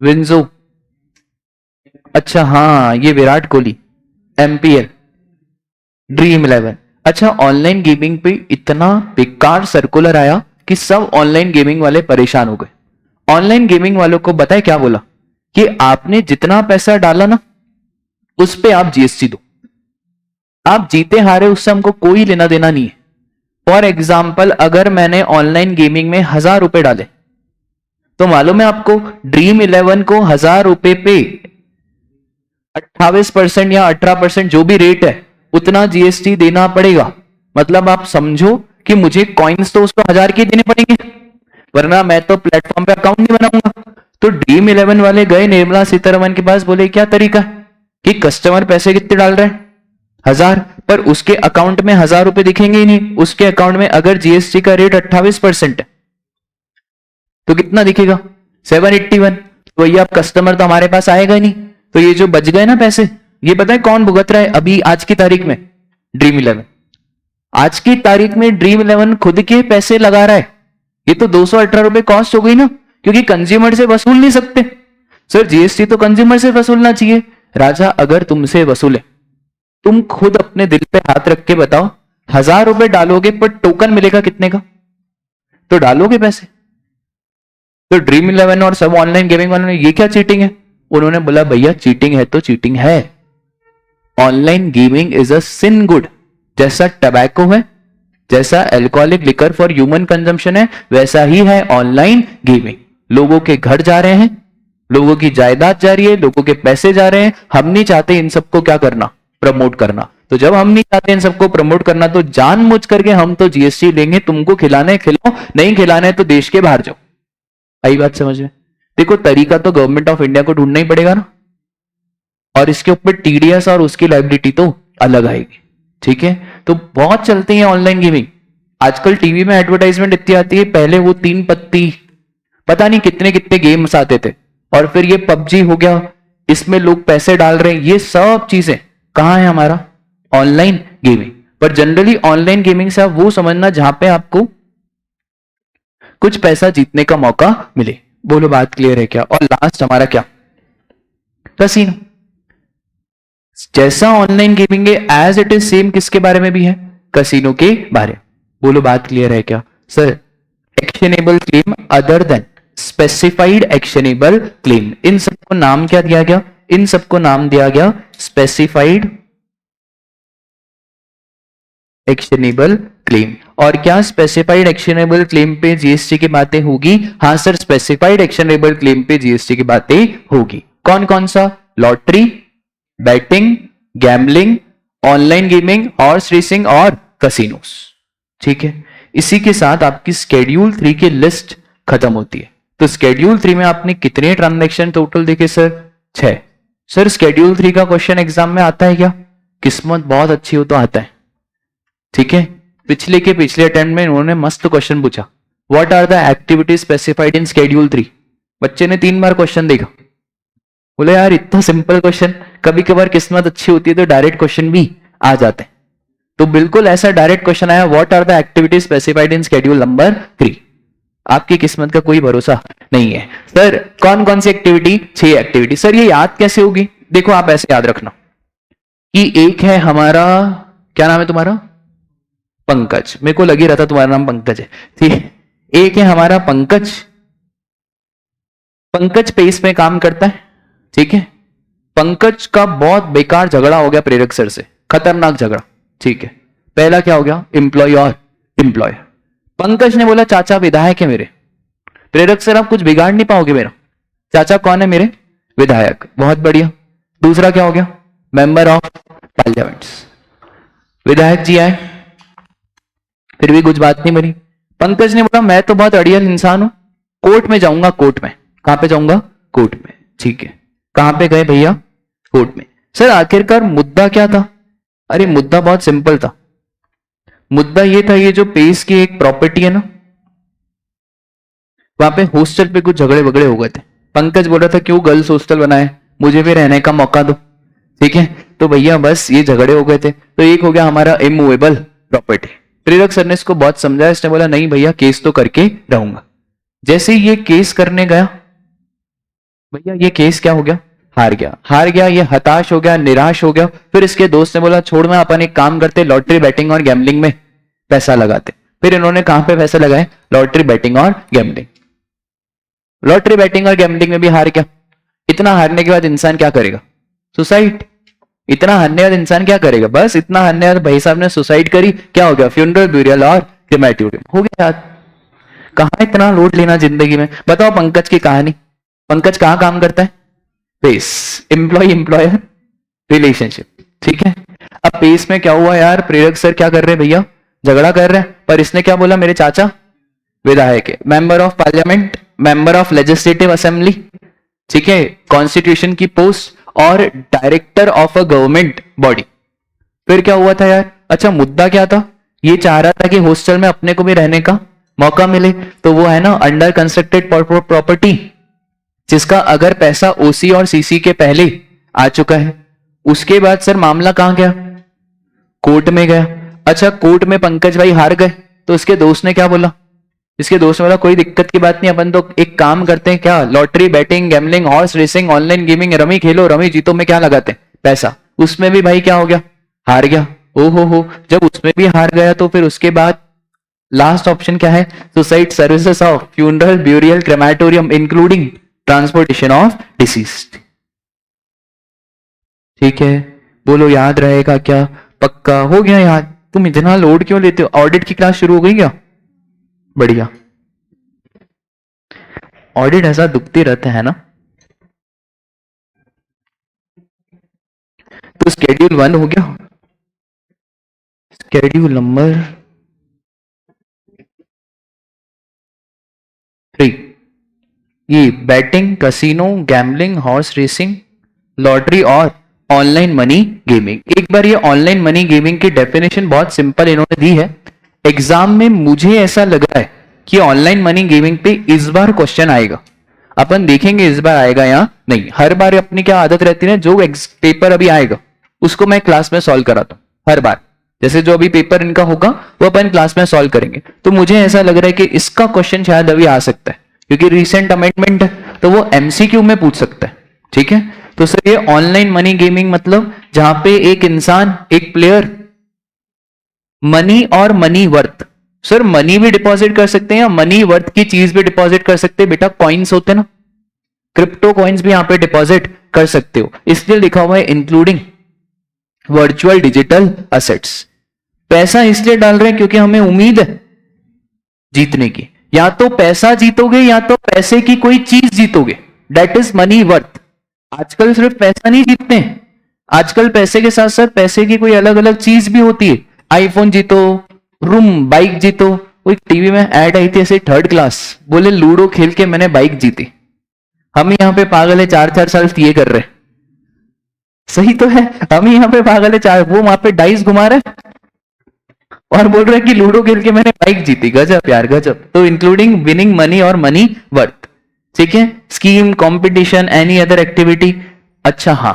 विंजो, अच्छा हाँ ये विराट कोहली, एमपीएल, ड्रीम 11। अच्छा ऑनलाइन गेमिंग पे इतना बेकार सर्कुलर आया कि सब ऑनलाइन गेमिंग वाले परेशान हो गए। ऑनलाइन गेमिंग वालों को बताए क्या बोला कि आपने जितना पैसा डाला ना उस पे आप जीएसटी दो, आप जीते हारे उससे हमको कोई लेना देना नहीं है। फॉर एग्जाम्पल अगर मैंने ऑनलाइन गेमिंग में 1000 रुपए डाले तो मालूम है आपको ड्रीम 11 को 1000 रुपए पे 28% या 18% जो भी रेट है उतना जीएसटी देना पड़ेगा। मतलब आप समझो कि मुझे कॉइन्स तो उसको 1000 के देने पड़ेंगे, वरना मैं तो प्लेटफॉर्म पे अकाउंट नहीं बनाऊंगा। तो ड्रीम 11 वाले गए निर्मला सीतारमन के पास, बोले क्या तरीका है कि कस्टमर पैसे कितने डाल रहे हैं 1000, पर उसके अकाउंट में 1000 रुपए दिखेंगे ही नहीं। उसके अकाउंट में अगर जीएसटी का रेट 28% है तो कितना दिखेगा 781। तो ये अब कस्टमर तो हमारे पास आएगा ही नहीं। तो ये जो बच गए ना पैसे, ये पता है कौन भुगत रहा है अभी आज की तारीख में, ड्रीम 11। आज की तारीख में ड्रीम 11 खुद के पैसे लगा रहा है। ये तो 218 रुपए कॉस्ट हो गई ना, क्योंकि कंज्यूमर से वसूल नहीं सकते। सर जीएसटी तो कंज्यूमर से वसूलना चाहिए। राजा अगर तुमसे वसूले, तुम खुद अपने दिल पे हाथ रख के बताओ, 1000 रुपए डालोगे पर टोकन मिलेगा कितने का, तो डालोगे पैसे। तो ड्रीम 11 और सब ऑनलाइन गेमिंग वालों ने ये क्या चीटिंग है, उन्होंने बोला भैया चीटिंग है तो चीटिंग है। Online gaming is a sin good, जैसा टबैको है, जैसा alcoholic liquor for human consumption है, वैसा ही है ऑनलाइन गेमिंग। लोगों के घर जा रहे हैं, लोगों की जायदाद जा रही है, लोगों के पैसे जा रहे हैं। हम नहीं चाहते इन सबको क्या करना, प्रमोट करना। तो जब हम नहीं चाहते इन सबको प्रमोट करना, तो जानबूझ करके हम तो जीएसटी लेंगे, तुमको खिलाने खिलाओ, नहीं खिलाने तो देश के बाहर जाओ। आई बात समझ में? देखो तरीका तो गवर्नमेंट ऑफ इंडिया को ढूंढना ही पड़ेगा ना, और इसके ऊपर टीडीएस और उसकी लायबिलिटी तो अलग आएगी। ठीक है, तो बहुत चलती है ऑनलाइन गेमिंग। आजकल टीवी में एडवर्टाइजमेंट इतनी आती है, पहले वो 3 पत्ती पता नहीं कितने कितने गेम्स आते थे, और फिर ये पबजी हो गया, इसमें लोग पैसे डाल रहे हैं। ये सब चीजें कहां है? हमारा ऑनलाइन गेमिंग। पर जनरली ऑनलाइन गेमिंग से आप वो समझना जहां पे आपको कुछ पैसा जीतने का मौका मिले। बोलो बात क्लियर है क्या? और लास्ट हमारा क्या? कसीनो। जैसा ऑनलाइन गेमिंग है एज इट इज सेम किसके बारे में भी है? कसीनो के बारे में। बोलो बात क्लियर है क्या? Sir actionable claim other than specified actionable claim, इन सबको नाम क्या दिया गया? इन सबको नाम दिया गया स्पेसिफाइड एक्शनेबल क्लेम। और क्या स्पेसिफाइड एक्शनेबल क्लेम पे जीएसटी की बातें होगी? हाँ सर, स्पेसिफाइड एक्शनेबल क्लेम पे जीएसटी की बातें होगी। कौन कौन सा? Lottery, betting, gambling, online gaming, horse racing और कसिनोस। ठीक है, इसी के साथ आपकी स्केड्यूल 3 की लिस्ट खत्म होती है। तो स्केड्यूल 3 में आपने कितने ट्रांजैक्शन टोटल देखे सर? 6। सर स्केड्यूल 3 का क्वेश्चन एग्जाम में आता है क्या? किस्मत बहुत अच्छी हो तो आता है। ठीक है, पिछले अटेम्प्ट में उन्होंने मस्त क्वेश्चन पूछा, what are the activities specified in schedule 3। बच्चे ने 3 बार क्वेश्चन देखा, बोले यार इतना सिंपल क्वेश्चन, कभी कभार किस्मत अच्छी होती है तो डायरेक्ट क्वेश्चन भी आ जाते हैं। तो बिल्कुल ऐसा डायरेक्ट क्वेश्चन आया, what are the activities specified in schedule number 3। आपकी किस्मत का कोई भरोसा नहीं है। सर कौन कौन सी एक्टिविटी? 6 एक्टिविटी। सर ये याद कैसे होगी? देखो आप ऐसे याद रखना कि एक है हमारा, क्या नाम है तुम्हारा? पंकज। मेरे को लग ही रहा था तुम्हारा नाम पंकज है। ठीक, एक है हमारा पंकज। पंकज पेस में काम करता है। ठीक है, पंकज का बहुत बेकार झगड़ा हो गया प्रेरक सर से, खतरनाक झगड़ा। ठीक है, पहला क्या हो गया? एम्प्लॉय और एम्प्लॉयर। पंकज ने बोला चाचा विधायक है मेरे। प्रेरक सर आप कुछ बिगाड़ नहीं पाओगे मेरा। चाचा कौन है मेरे? विधायक। बहुत बढ़िया। दूसरा क्या हो गया? Member of parliament. विधायक जी आए, फिर भी कुछ बात नहीं बनी। पंकज ने बोला मैं तो बहुत अड़ियल इंसान हूं, कोर्ट में जाऊंगा। कोर्ट में? कहां पे जाऊंगा? कोर्ट में। ठीक है, कहां पे गए भैया? कोर्ट में। सर आखिरकार मुद्दा क्या था? अरे मुद्दा बहुत सिंपल था। मुद्दा ये था, ये जो पेस की एक प्रॉपर्टी है ना, वहां पे हॉस्टल पे कुछ झगड़े वगड़े हो गए थे। पंकज बोला था क्यों गर्ल्स हॉस्टल बनाए, मुझे भी रहने का मौका दो। ठीक है, तो भैया बस ये झगड़े हो गए थे। तो एक हो गया हमारा इमूवेबल प्रॉपर्टी। प्रेरक सर ने इसको बहुत समझाया, इसने बोला नहीं भैया केस तो करके रहूंगा। जैसे ही ये केस करने गया, भैया ये केस क्या हो गया? हार गया। हार गया, ये हताश हो गया, निराश हो गया। फिर इसके दोस्त ने बोला छोड़ ना, अपन एक काम करते, लॉटरी बैटिंग और गैम्बलिंग में पैसा लगाते। फिर इन्होंने कहां पे पैसे लगाए? लॉटरी बैटिंग और गैम्बलिंग। लॉटरी बैटिंग और गैम्बलिंग में भी हार गया। इतना हारने के बाद इंसान क्या करेगा? सुसाइड। इतना हारने के बाद इंसान क्या करेगा? बस इतना हारने के बाद भाई साहब ने सुसाइड करी। क्या हो गया? फ्यूनरल, ब्यूरियल और क्रेमेटोरियम हो गया। यार कहां इतना लोड लेना जिंदगी में? बताओ पंकज की कहानी। पंकज कहां काम करता है? पेस, एम्प्लॉय एम्प्लॉयर रिलेशनशिप। ठीक है, अब पेस में क्या हुआ यार? प्रेरक सर क्या कर रहे हैं भैया? झगड़ा कर रहे हैं। पर इसने क्या बोला? मेरे चाचा विधायक है, member of parliament, member of legislative assembly, ठीक है, कॉन्स्टिट्यूशन की पोस्ट और director of a government body. फिर क्या हुआ था यार? अच्छा मुद्दा क्या था? ये चाह रहा था कि हॉस्टल में अपने को भी रहने का मौका मिले। तो वो है ना अंडर कंस्ट्रक्टेड प्रॉपर्टी, जिसका अगर पैसा ओसी और सीसी के पहले आ चुका है। उसके बाद सर मामला कहां गया? कोर्ट में गया। अच्छा कोर्ट में पंकज भाई हार गए, तो इसके दोस्त ने क्या बोला? इसके दोस्त ने बोला कोई दिक्कत की बात नहीं, अपन तो एक काम करते हैं, क्या lottery betting gambling horse racing online gaming rummy खेलो, रमी जीतो में क्या लगाते हैं? पैसा। उसमें भी भाई क्या हो गया? हार गया। ओहो हो, जब उसमें भी हार गया तो फिर उसके बाद लास्ट ऑप्शन क्या है? Suicide services of funeral, burial, crematorium including transportation of deceased. ठीक है, बोलो याद रहेगा क्या? पक्का हो गया याद? तुम इतना लोड क्यों लेते हो? ऑडिट की क्लास शुरू हो गई क्या? बढ़िया। ऑडिट ऐसा दुखते रहता है ना। तो स्केड्यूल 1 हो गया। स्केड्यूल नंबर 3, ये batting, casino, gambling, horse racing, lottery और ऑनलाइन मनी गेमिंग। एक बार ये ऑनलाइन मनी गेमिंग की डेफिनेशन बहुत सिंपल इन्होंने दी है। एग्जाम में मुझे ऐसा लग रहा है कि ऑनलाइन मनी गेमिंग पे इस बार क्वेश्चन आएगा। अपन देखेंगे इस बार आएगा या नहीं। हर बार अपनी क्या आदत रहती है, जो पेपर अभी आएगा उसको मैं क्लास में सॉल्व कराता हूं हर बार। जैसे जो अभी पेपर इनका होगा वो अपन क्लास में सॉल्व करेंगे। तो मुझे ऐसा लग रहा है कि इसका क्वेश्चन शायद अभी आ सकता है, क्योंकि रिसेंट अमेंडमेंट है तो वो एमसीक्यू में पूछ सकता है। ठीक है, तो सर ये ऑनलाइन मनी गेमिंग मतलब जहां पे एक इंसान, एक प्लेयर मनी और मनी वर्थ, सर मनी भी डिपॉजिट कर सकते हैं या मनी वर्थ की चीज भी डिपॉजिट कर सकते हैं। बेटा कॉइन्स होते हैं ना, क्रिप्टो कॉइन्स भी यहां पे डिपॉजिट कर सकते हो, इसलिए लिखा हुआ है इंक्लूडिंग वर्चुअल डिजिटल असेट्स। पैसा इसलिए डाल रहे हैं क्योंकि हमें उम्मीद है जीतने की। या तो पैसा जीतोगे या तो पैसे की कोई चीज जीतोगे, दैट इज मनी वर्थ। आजकल सिर्फ पैसा नहीं जीतते हैं, आजकल पैसे के साथ साथ पैसे की कोई अलग अलग चीज भी होती है। आईफोन जीतो, रूम, बाइक जीतो। वो टीवी में ऐड आई थी ऐसे, थर्ड क्लास, बोले लूडो खेल के मैंने बाइक जीती। हम यहाँ पे पागल है 4-4 साल ये कर रहे। सही तो है, हम यहाँ पे पागल है वो वहां पे डाइस घुमा रहे और बोल रहे कि लूडो खेल के मैंने बाइक जीती। गजब यार गजब। तो इंक्लूडिंग विनिंग मनी और मनी वर्थ। ठीक है, scheme, competition, any other activity. अच्छा हाँ,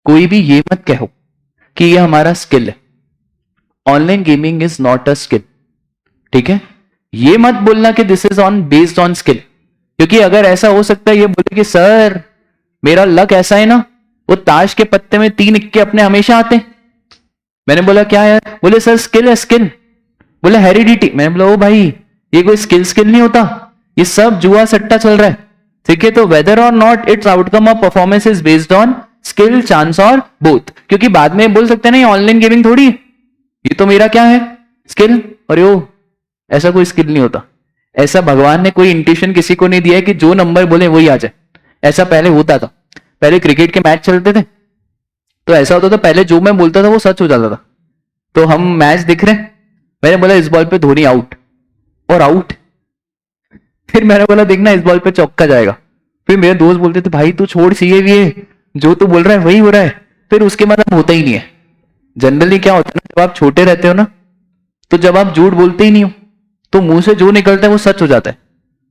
कोई भी ये मत कहो कि ये हमारा स्किल है। Online gaming is not a skill. ठीक है, ये मत बोलना कि this is on based on skill, क्योंकि अगर ऐसा हो सकता है ये बोले कि सर मेरा लक ऐसा है ना, वो ताश के पत्ते में 3 इक्के अपने हमेशा आते हैं। मैंने बोला क्या यार? बोले सर स्किल है स्किल। बोले हेरिडिटी। मैंने बोला ओ भाई ये कोई स्किल नहीं होता, ये सब जुआ सट्टा चल रहा है। ठीक है, तो वेदर और not it's outcome of performance is based on skill, chance और बोथ। क्योंकि बाद में बोल सकते हैं ना ऑनलाइन गेमिंग थोड़ी है, ये तो मेरा क्या है स्किल। और यो ऐसा कोई स्किल नहीं होता। ऐसा भगवान ने कोई इंट्यूशन किसी को नहीं दिया है कि जो नंबर बोले वही आ जाए। ऐसा पहले होता था, पहले क्रिकेट के मैच चलते थे तो ऐसा होता था, पहले जो मैं बोलता था वो सच हो जाता था। तो हम मैच दिख रहे, मैंने बोला इस बॉल पे धोनी आउट, और आउट। फिर मैंने बोला देखना इस बॉल पे चौका जाएगा। फिर मेरे दोस्त बोलते थे भाई तू छोड़ सीए भी है, जो तू बोल रहा है वही हो रहा है। फिर उसके मतलब होता ही नहीं है। जनरली क्या होता है ना, जब आप छोटे रहते हो ना, तो जब आप झूठ बोलते ही नहीं हो तो मुंह से जो निकलता है वो सच हो जाता है।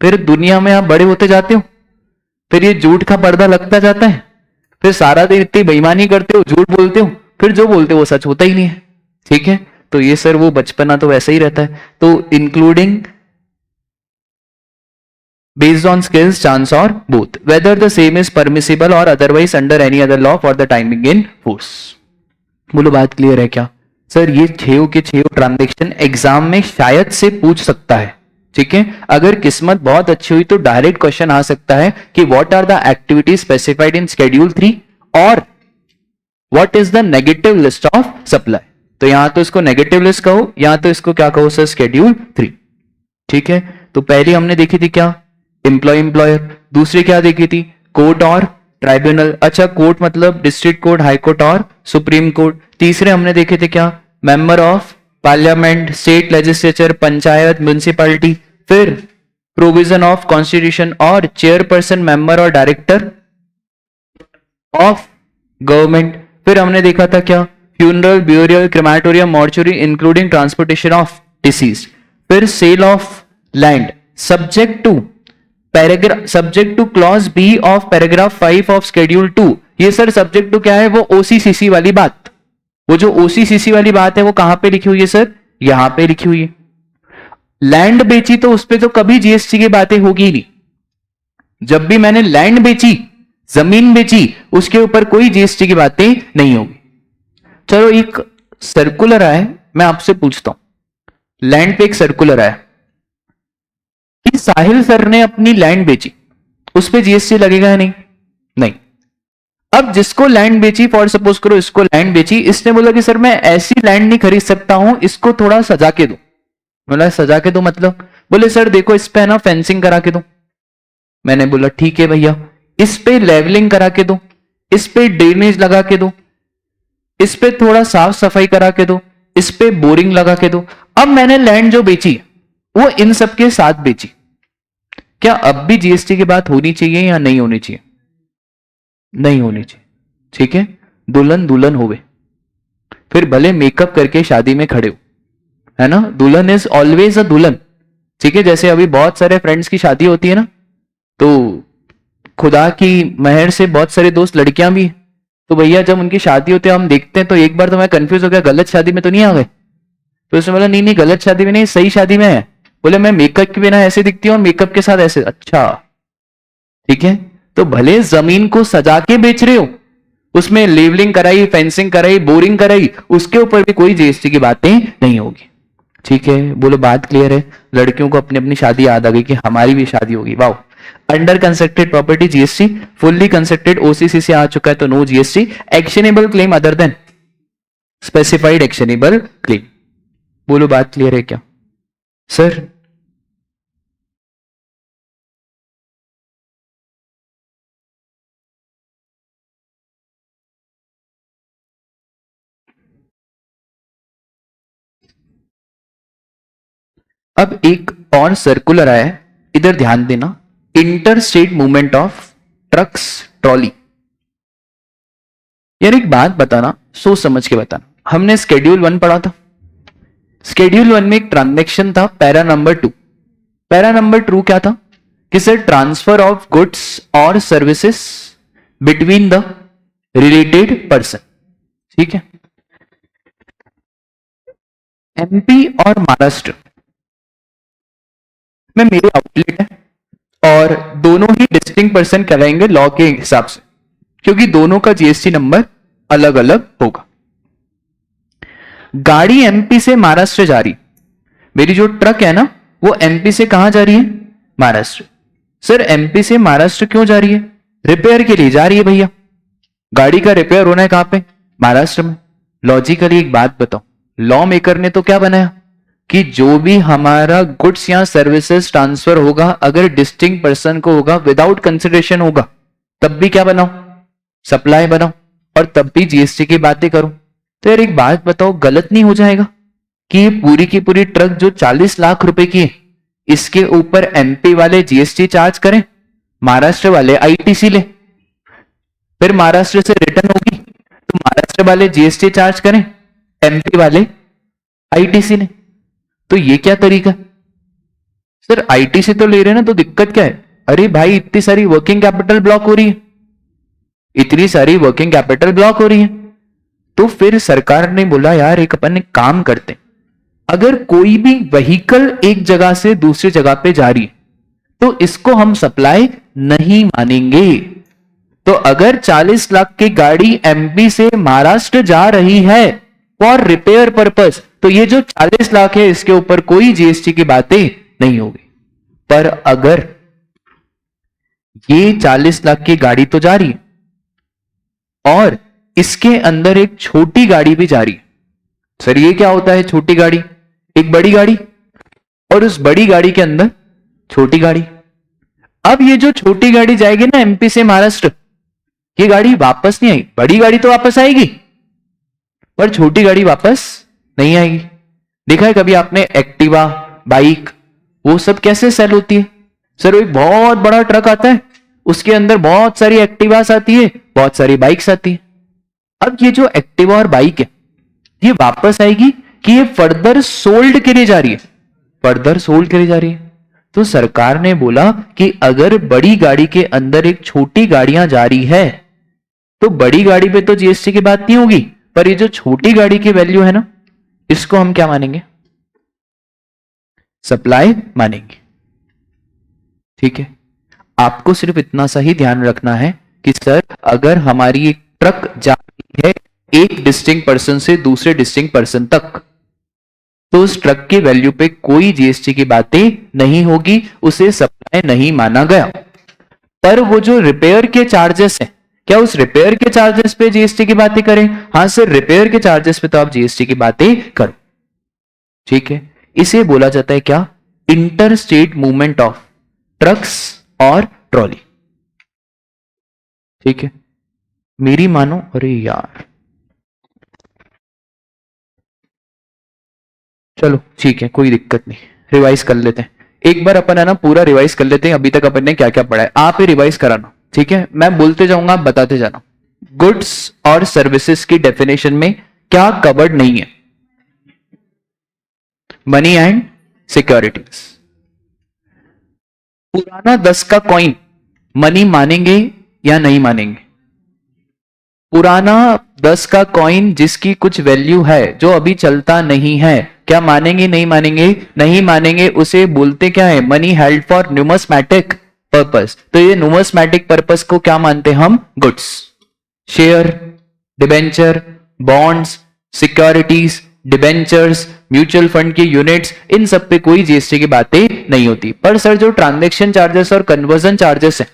फिर दुनिया में आप बड़े होते जाते हो, फिर ये झूठ का पर्दा लगता जाता है, फिर सारा दिन इतनी बेईमानी करते हो, झूठ बोलते हो, फिर जो बोलते हो वो सच होता ही नहीं है। ठीक है, तो ये सर वो बचपना तो वैसे ही रहता है। तो including based on skills, chance or both, whether the same is permissible or otherwise under any other law for the timing in force। बोलो बात क्लियर है क्या? सर ये 6 के 6 ट्रांजेक्शन एग्जाम में शायद से पूछ सकता है। ठीक है, अगर किस्मत बहुत अच्छी हुई तो डायरेक्ट क्वेश्चन आ सकता है कि what are the activities specified in schedule 3 और what is the negative list of supply. तो यहां तो इसको नेगेटिव लिस्ट कहो, यहां तो इसको क्या कहो सर, शेड्यूल 3। ठीक है, तो पहली हमने देखी थी क्या, एम्प्लॉय एम्प्लॉयर। दूसरी क्या देखी थी, कोर्ट और ट्राइब्यूनल। अच्छा कोर्ट मतलब डिस्ट्रिक्ट कोर्ट, हाई कोर्ट और सुप्रीम कोर्ट। तीसरे हमने देखे थे क्या, member of parliament, state legislature, panchayat, municipality. फिर प्रोविजन ऑफ कॉन्स्टिट्यूशन और चेयरपर्सन, मेंबर और डायरेक्टर ऑफ गवर्नमेंट। फिर हमने देखा था क्या, funeral, burial, crematorium, mortuary including transportation of deceased. फिर sale of land subject to paragraph, subject to clause B of paragraph 5 of schedule 2। ये सर सब्जेक्ट टू क्या है, वो ओसीसीसी वाली बात। वो जो ओसीसीसी वाली बात है वो कहां पे लिखी हुई है सर, यहां पे लिखी हुई है। लैंड बेची तो उस पर तो कभी जीएसटी की बातें होगी ही नहीं। जब भी मैंने लैंड बेची, जमीन बेची, उसके ऊपर कोई जीएसटी की बातें नहीं होगी। चलो एक सर्कुलर आया, मैं आपसे पूछता हूं, लैंड पे एक सर्कुलर आया कि साहिल सर ने अपनी लैंड बेची, उस पे जीएसटी लगेगा या नहीं? नहीं। अब जिसको लैंड बेची, फॉर सपोज करो इसको लैंड बेची, इसने बोला कि सर मैं ऐसी लैंड नहीं खरीद सकता हूं, इसको थोड़ा सजा के दो। बोला सजा के दो मतलब? बोले सर देखो इस पे ना फेंसिंग करा के दो। मैंने बोला ठीक है भैया, इस पे लेवलिंग करा के दो, इस पे ड्रेनेज लगा के दो, इस पे थोड़ा साफ सफाई करा के दो, इस पे बोरिंग लगा के दो। अब मैंने लैंड जो बेची वो इन सब के साथ बेची, क्या अब भी जीएसटी की बात होनी चाहिए या नहीं होनी चाहिए? नहीं होनी चाहिए। ठीक है, दुल्हन दुल्हन होवे, फिर भले मेकअप करके शादी में खड़े हो, है ना? दुल्हन इज ऑलवेज अ दुल्हन। ठीक है, जैसे अभी बहुत सारे फ्रेंड्स की शादी होती है ना, तो खुदा की मेहर से बहुत सारे दोस्त लड़कियां भी हैं, तो भैया जब उनकी शादी होती है हम देखते हैं, तो एक बार तो मैं कंफ्यूज हो गया, गलत शादी में तो नहीं आ गए? तो उसने बोला नहीं नहीं गलत शादी में नहीं, सही शादी में है। बोले मैं मेकअप के बिना ऐसे दिखती हूँ और मेकअप के साथ ऐसे। अच्छा ठीक है, तो भले जमीन को सजा के बेच रहे हो, उसमें लेवलिंग कराई, फेंसिंग कराई, बोरिंग कराई, उसके ऊपर भी कोई जीएसटी की बातें नहीं होगी। ठीक है, बोलो बात क्लियर है? लड़कियों को अपनी अपनी शादी याद आ गई कि हमारी भी शादी होगी। Wow. Under constructed property GST, fully constructed OCC से आ चुका है तो no GST. Actionable claim other than specified actionable claim. बोलो बात क्लियर है क्या सर? अब एक और सर्कुलर आया है, इधर ध्यान देना। Inter state movement of trucks trolley. यार एक बात बताना, सोच समझ के बताना। हमने स्केड्यूल 1 पढ़ा था, स्केड्यूल 1 में एक ट्रांजैक्शन था पैरा नंबर 2। पैरा नंबर 2 क्या था कि सर ट्रांसफर ऑफ गुड्स और services between the related person. ठीक है, एमपी और महाराष्ट्र में मेरी आउटलेट है और दोनों ही डिस्टिंक्ट पर्सन कहलाएंगे लॉ के हिसाब से, क्योंकि दोनों का जीएसटी नंबर अलग अलग होगा। गाड़ी एमपी से महाराष्ट्र जा रही, मेरी जो ट्रक है ना वो एमपी से कहां जा रही है? महाराष्ट्र। सर एमपी से महाराष्ट्र क्यों जा रही है? रिपेयर के लिए जा रही है भैया। गाड़ी का रिपेयर होना है कहां पे? महाराष्ट्र में। लॉजिकली एक बात बताओ, लॉ मेकर ने तो क्या बनाया कि जो भी हमारा गुड्स या सर्विसेज ट्रांसफर होगा, अगर डिस्टिंक्ट पर्सन को होगा, विदाउट कंसिडरेशन होगा, तब भी क्या बनाओ? सप्लाई बनाओ, और तब भी जीएसटी की बातें करो। तो यार एक बात बताओ, गलत नहीं हो जाएगा कि ये पूरी की पूरी ट्रक जो 40 लाख रुपए की है, इसके ऊपर एमपी वाले जीएसटी चार्ज करें, महाराष्ट्र वाले आईटीसी ले, फिर महाराष्ट्र से रिटर्न होगी तो महाराष्ट्र वाले जीएसटी चार्ज करें, एमपी वाले आईटीसी ले। तो ये क्या तरीका? सर आईटीसी तो ले रहे हैं ना, तो दिक्कत क्या है? अरे भाई इतनी सारी वर्किंग कैपिटल ब्लॉक हो रही है, इतनी सारी वर्किंग कैपिटल ब्लॉक हो रही है। तो फिर सरकार ने बोला यार एक अपन काम करते, अगर कोई भी व्हीकल एक जगह से दूसरी जगह पे जा रही है तो इसको हम सप्लाई नहीं मानेंगे। तो अगर 40 लाख की गाड़ी एमपी से महाराष्ट्र जा रही है फॉर रिपेयर पर्पस, तो ये जो 40 लाख है इसके ऊपर कोई जीएसटी की बातें नहीं होगी। पर अगर ये 40 लाख की गाड़ी तो जा रही है और इसके अंदर एक छोटी गाड़ी भी जा रही है, सर ये क्या होता है? छोटी गाड़ी, एक बड़ी गाड़ी और उस बड़ी गाड़ी के अंदर छोटी गाड़ी। अब ये जो छोटी गाड़ी जाएगी ना एमपी से महाराष्ट्र, ये गाड़ी वापस नहीं आई। बड़ी गाड़ी तो वापस आएगी पर छोटी गाड़ी वापस नहीं आएगी। देखा है कभी आपने एक्टिवा, बाइक, वो सब कैसे सेल होती है? सर एक बहुत बड़ा ट्रक आता है, उसके अंदर बहुत सारी एक्टिवास आती है, बहुत सारी बाइक्स आती है। अब ये जो एक्टिवा और बाइक है ये वापस आएगी कि ये फर्दर सोल्ड के लिए जा रही है? फर्दर सोल्ड के लिए जा रही है। तो सरकार ने बोला कि अगर बड़ी गाड़ी के अंदर एक छोटी गाड़ियां जा रही है तो बड़ी गाड़ी पे तो जीएसटी की बात नहीं होगी, पर ये जो छोटी गाड़ी की वैल्यू है ना, इसको हम क्या मानेंगे? सप्लाई मानेंगे। ठीक है, आपको सिर्फ इतना सा ही ध्यान रखना है कि सर अगर हमारी एक ट्रक जा रही है एक डिस्टिंक्ट पर्सन से दूसरे डिस्टिंक्ट पर्सन तक, तो उस ट्रक की वैल्यू पे कोई जीएसटी की बातें नहीं होगी, उसे सप्लाई नहीं माना गया। पर वो जो रिपेयर के चार्जेस हैं क्या उस रिपेयर के चार्जेस पे जीएसटी की बातें करें? हाँ सर, रिपेयर के चार्जेस पे तो आप जीएसटी की बातें करो, ठीक है। इसे बोला जाता है क्या? Inter state movement of trucks और ट्रॉली, ठीक है। मेरी मानो, अरे यार चलो ठीक है, कोई दिक्कत नहीं, रिवाइज कर लेते हैं एक बार अपन, है ना, पूरा रिवाइज कर लेते हैं अभी तक अपन ने क्या क्या पढ़ा है। आप ही रिवाइज कराना, ठीक है, मैं बोलते जाऊंगा, आप बताते जाना। गुड्स और सर्विसेज की डेफिनेशन में क्या कवर्ड नहीं है? Money and securities. पुराना 10 का कॉइन मनी मानेंगे या नहीं मानेंगे? पुराना 10 का कॉइन जिसकी कुछ वैल्यू है, जो अभी चलता नहीं है, क्या मानेंगे नहीं मानेंगे? नहीं मानेंगे। उसे बोलते क्या है? Money held for numismatic purpose. तो ये न्यूमस्मैटिक पर्पस को क्या मानते हैं हम? Goods. Share, debenture, bonds, securities, debentures, mutual fund की यूनिट्स, इन सब पे कोई जीएसटी की बातें नहीं होती। पर सर जो ट्रांजैक्शन चार्जेस और कन्वर्जन चार्जेस है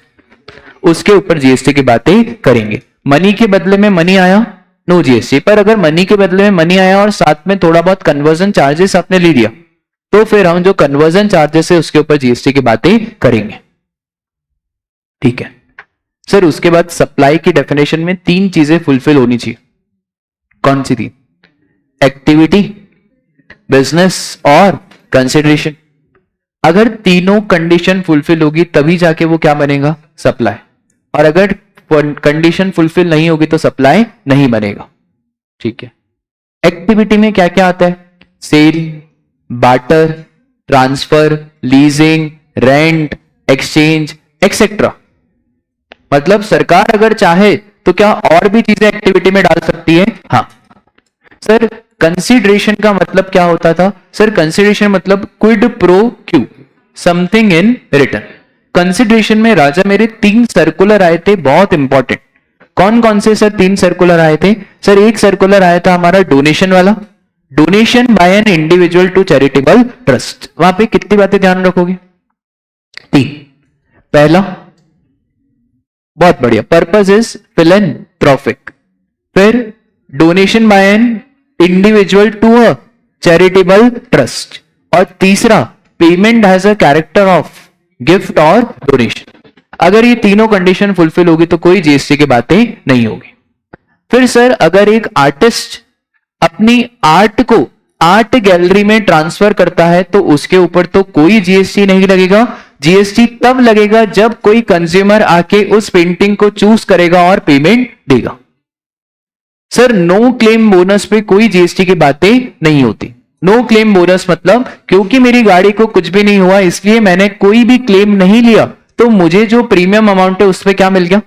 उसके ऊपर जीएसटी की बातें करेंगे। मनी के बदले में मनी आया, नो जीएसटी। पर अगर मनी के बदले में मनी आया और साथ में थोड़ा बहुत कन्वर्जन चार्जेस आपने ले लिया, तो फिर हम जो कन्वर्जन चार्जेस है उसके ऊपर जीएसटी की बातें करेंगे, ठीक है। सर उसके बाद सप्लाई की डेफिनेशन में 3 चीजें फुलफिल होनी चाहिए। कौन सी थी? एक्टिविटी, बिजनेस और कंसिडरेशन। अगर तीनों कंडीशन फुलफिल होगी तभी जाके वो क्या बनेगा? सप्लाई। और अगर कंडीशन फुलफिल नहीं होगी तो सप्लाई नहीं बनेगा, ठीक है। एक्टिविटी में क्या क्या आता है? Sale, barter, transfer, leasing, rent, exchange, etcetera. मतलब सरकार अगर चाहे तो क्या और भी चीजें एक्टिविटी में डाल सकती है? हाँ। सर कंसीडरेशन का मतलब क्या होता था? सर कंसीडरेशन मतलब quid pro Q, something in return. Consideration में राजा मेरे 3 सर्कुलर आए थे, बहुत इंपॉर्टेंट। कौन कौन से सर 3 सर्कुलर आए थे? सर एक सर्कुलर आया था हमारा डोनेशन वाला, donation by an individual to charitable trust. वहां पे कितनी बातें ध्यान रखोगे? 3। पहला, बहुत बढ़िया, पर्पस इज फिलैंथ्रोपिक। फिर donation by an individual to a charitable trust. और तीसरा, payment has a character of gift और डोनेशन। अगर ये तीनों कंडीशन फुलफिल होगी तो कोई जीएसटी की बातें नहीं होगी। फिर सर अगर एक आर्टिस्ट अपनी आर्ट को आर्ट गैलरी में ट्रांसफर करता है तो उसके ऊपर तो कोई जीएसटी नहीं लगेगा। जीएसटी तब लगेगा जब कोई कंज्यूमर आके उस पेंटिंग को चूज करेगा और पेमेंट देगा। सर नो क्लेम बोनस पे कोई जीएसटी की बातें नहीं होती। नो क्लेम बोनस मतलब क्योंकि मेरी गाड़ी को कुछ भी नहीं हुआ इसलिए मैंने कोई भी क्लेम नहीं लिया, तो मुझे जो प्रीमियम अमाउंट है उस पर क्या मिल गया?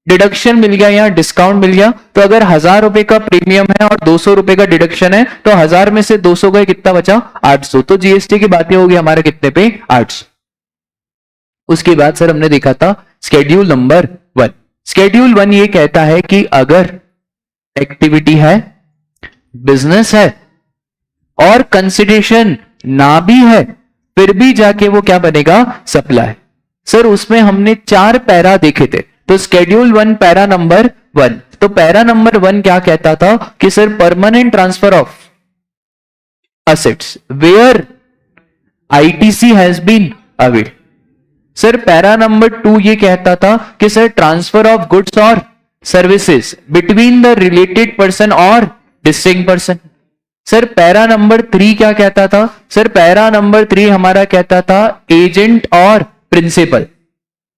डिडक्शन मिल गया या डिस्काउंट मिल गया। तो अगर 1000 रुपए का प्रीमियम है और 200 रुपए का डिडक्शन है तो 1000 में से 200 गए, कितना बचा? 800। तो जीएसटी की बातें होगी हमारे कितने पे? 800। उसके बाद सर हमने देखा था स्केड्यूल नंबर 1। स्केड्यूल 1 ये कहता है कि अगर एक्टिविटी है, बिजनेस है और कंसिडरेशन ना भी है फिर भी जाके वो क्या बनेगा? सप्लाई। सर उसमें हमने 4 पैरा देखे थे। तो स्केड्यूल 1 पैरा नंबर 1, तो पैरा नंबर 1 क्या कहता था कि sir permanent transfer of assets where ITC has been availed. Sir para number 2 ये कहता था कि सर ट्रांसफर ऑफ गुड्स और services between the related person और distinct person. Sir para number 3 क्या कहता था? सर पैरा नंबर 3 हमारा कहता था एजेंट और प्रिंसिपल।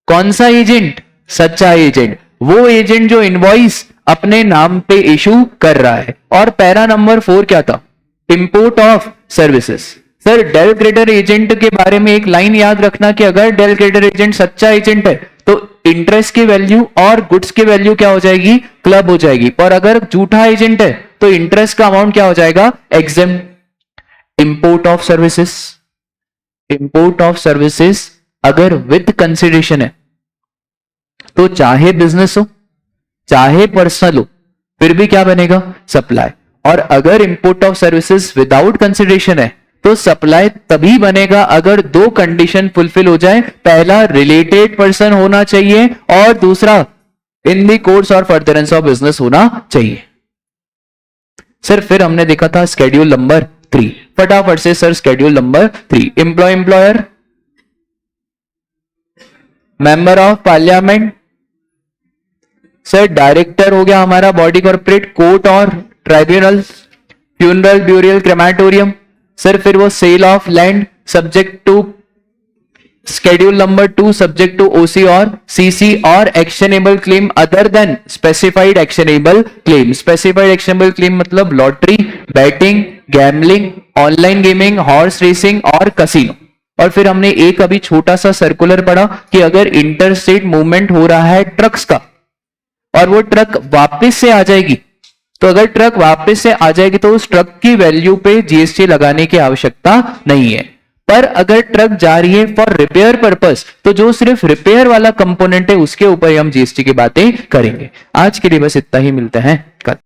कौन सा एजेंट? सच्चा एजेंट, वो एजेंट जो इनवॉइस अपने नाम पे इशू कर रहा है। और पैरा नंबर 4 क्या था? Import of services. Sir del credere agent के बारे में एक लाइन याद रखना कि अगर डेल क्रेडिटर एजेंट सच्चा एजेंट है तो इंटरेस्ट की वैल्यू और गुड्स की वैल्यू क्या हो जाएगी? क्लब हो जाएगी। पर अगर झूठा एजेंट है तो इंटरेस्ट का अमाउंट क्या हो जाएगा? Exempt. Import of services, import of services अगर विद कंसिडरेशन है तो चाहे बिजनेस हो चाहे पर्सनल हो फिर भी क्या बनेगा? सप्लाई। और अगर import of services without consideration है तो सप्लाई तभी बनेगा अगर 2 कंडीशन फुलफिल हो जाए। पहला रिलेटेड पर्सन होना चाहिए और दूसरा इन दी कोर्स और फर्दरेंस ऑफ बिजनेस होना चाहिए। सर फिर हमने देखा था स्केड्यूल नंबर 3, फटाफट से sir schedule number 3, employ employer, member of parliament, sir director हो गया हमारा बॉडी कॉर्पोरेट, कोर्ट और tribunal, funeral burial crematorium, sir फिर वो sale of land subject to schedule number 2 subject to OC और सीसी, और actionable claim other than specified actionable claim. Specified actionable claim मतलब lottery, betting, gambling, online gaming, horse racing और casino. और फिर हमने एक अभी छोटा सा सर्कुलर पढ़ा कि अगर इंटरस्टेट मूवमेंट हो रहा है ट्रक्स का और वो ट्रक वापस से आ जाएगी, तो अगर ट्रक वापस से आ जाएगी तो उस ट्रक की वैल्यू पे जीएसटी लगाने की आवश्यकता नहीं है। पर अगर ट्रक जा रही है फॉर रिपेयर पर्पस, तो जो सिर्फ रिपेयर वाला कंपोनेंट है उसके ऊपर हम जीएसटी की बातें करेंगे। आज के लिए बस इतना ही, मिलते हैं कल।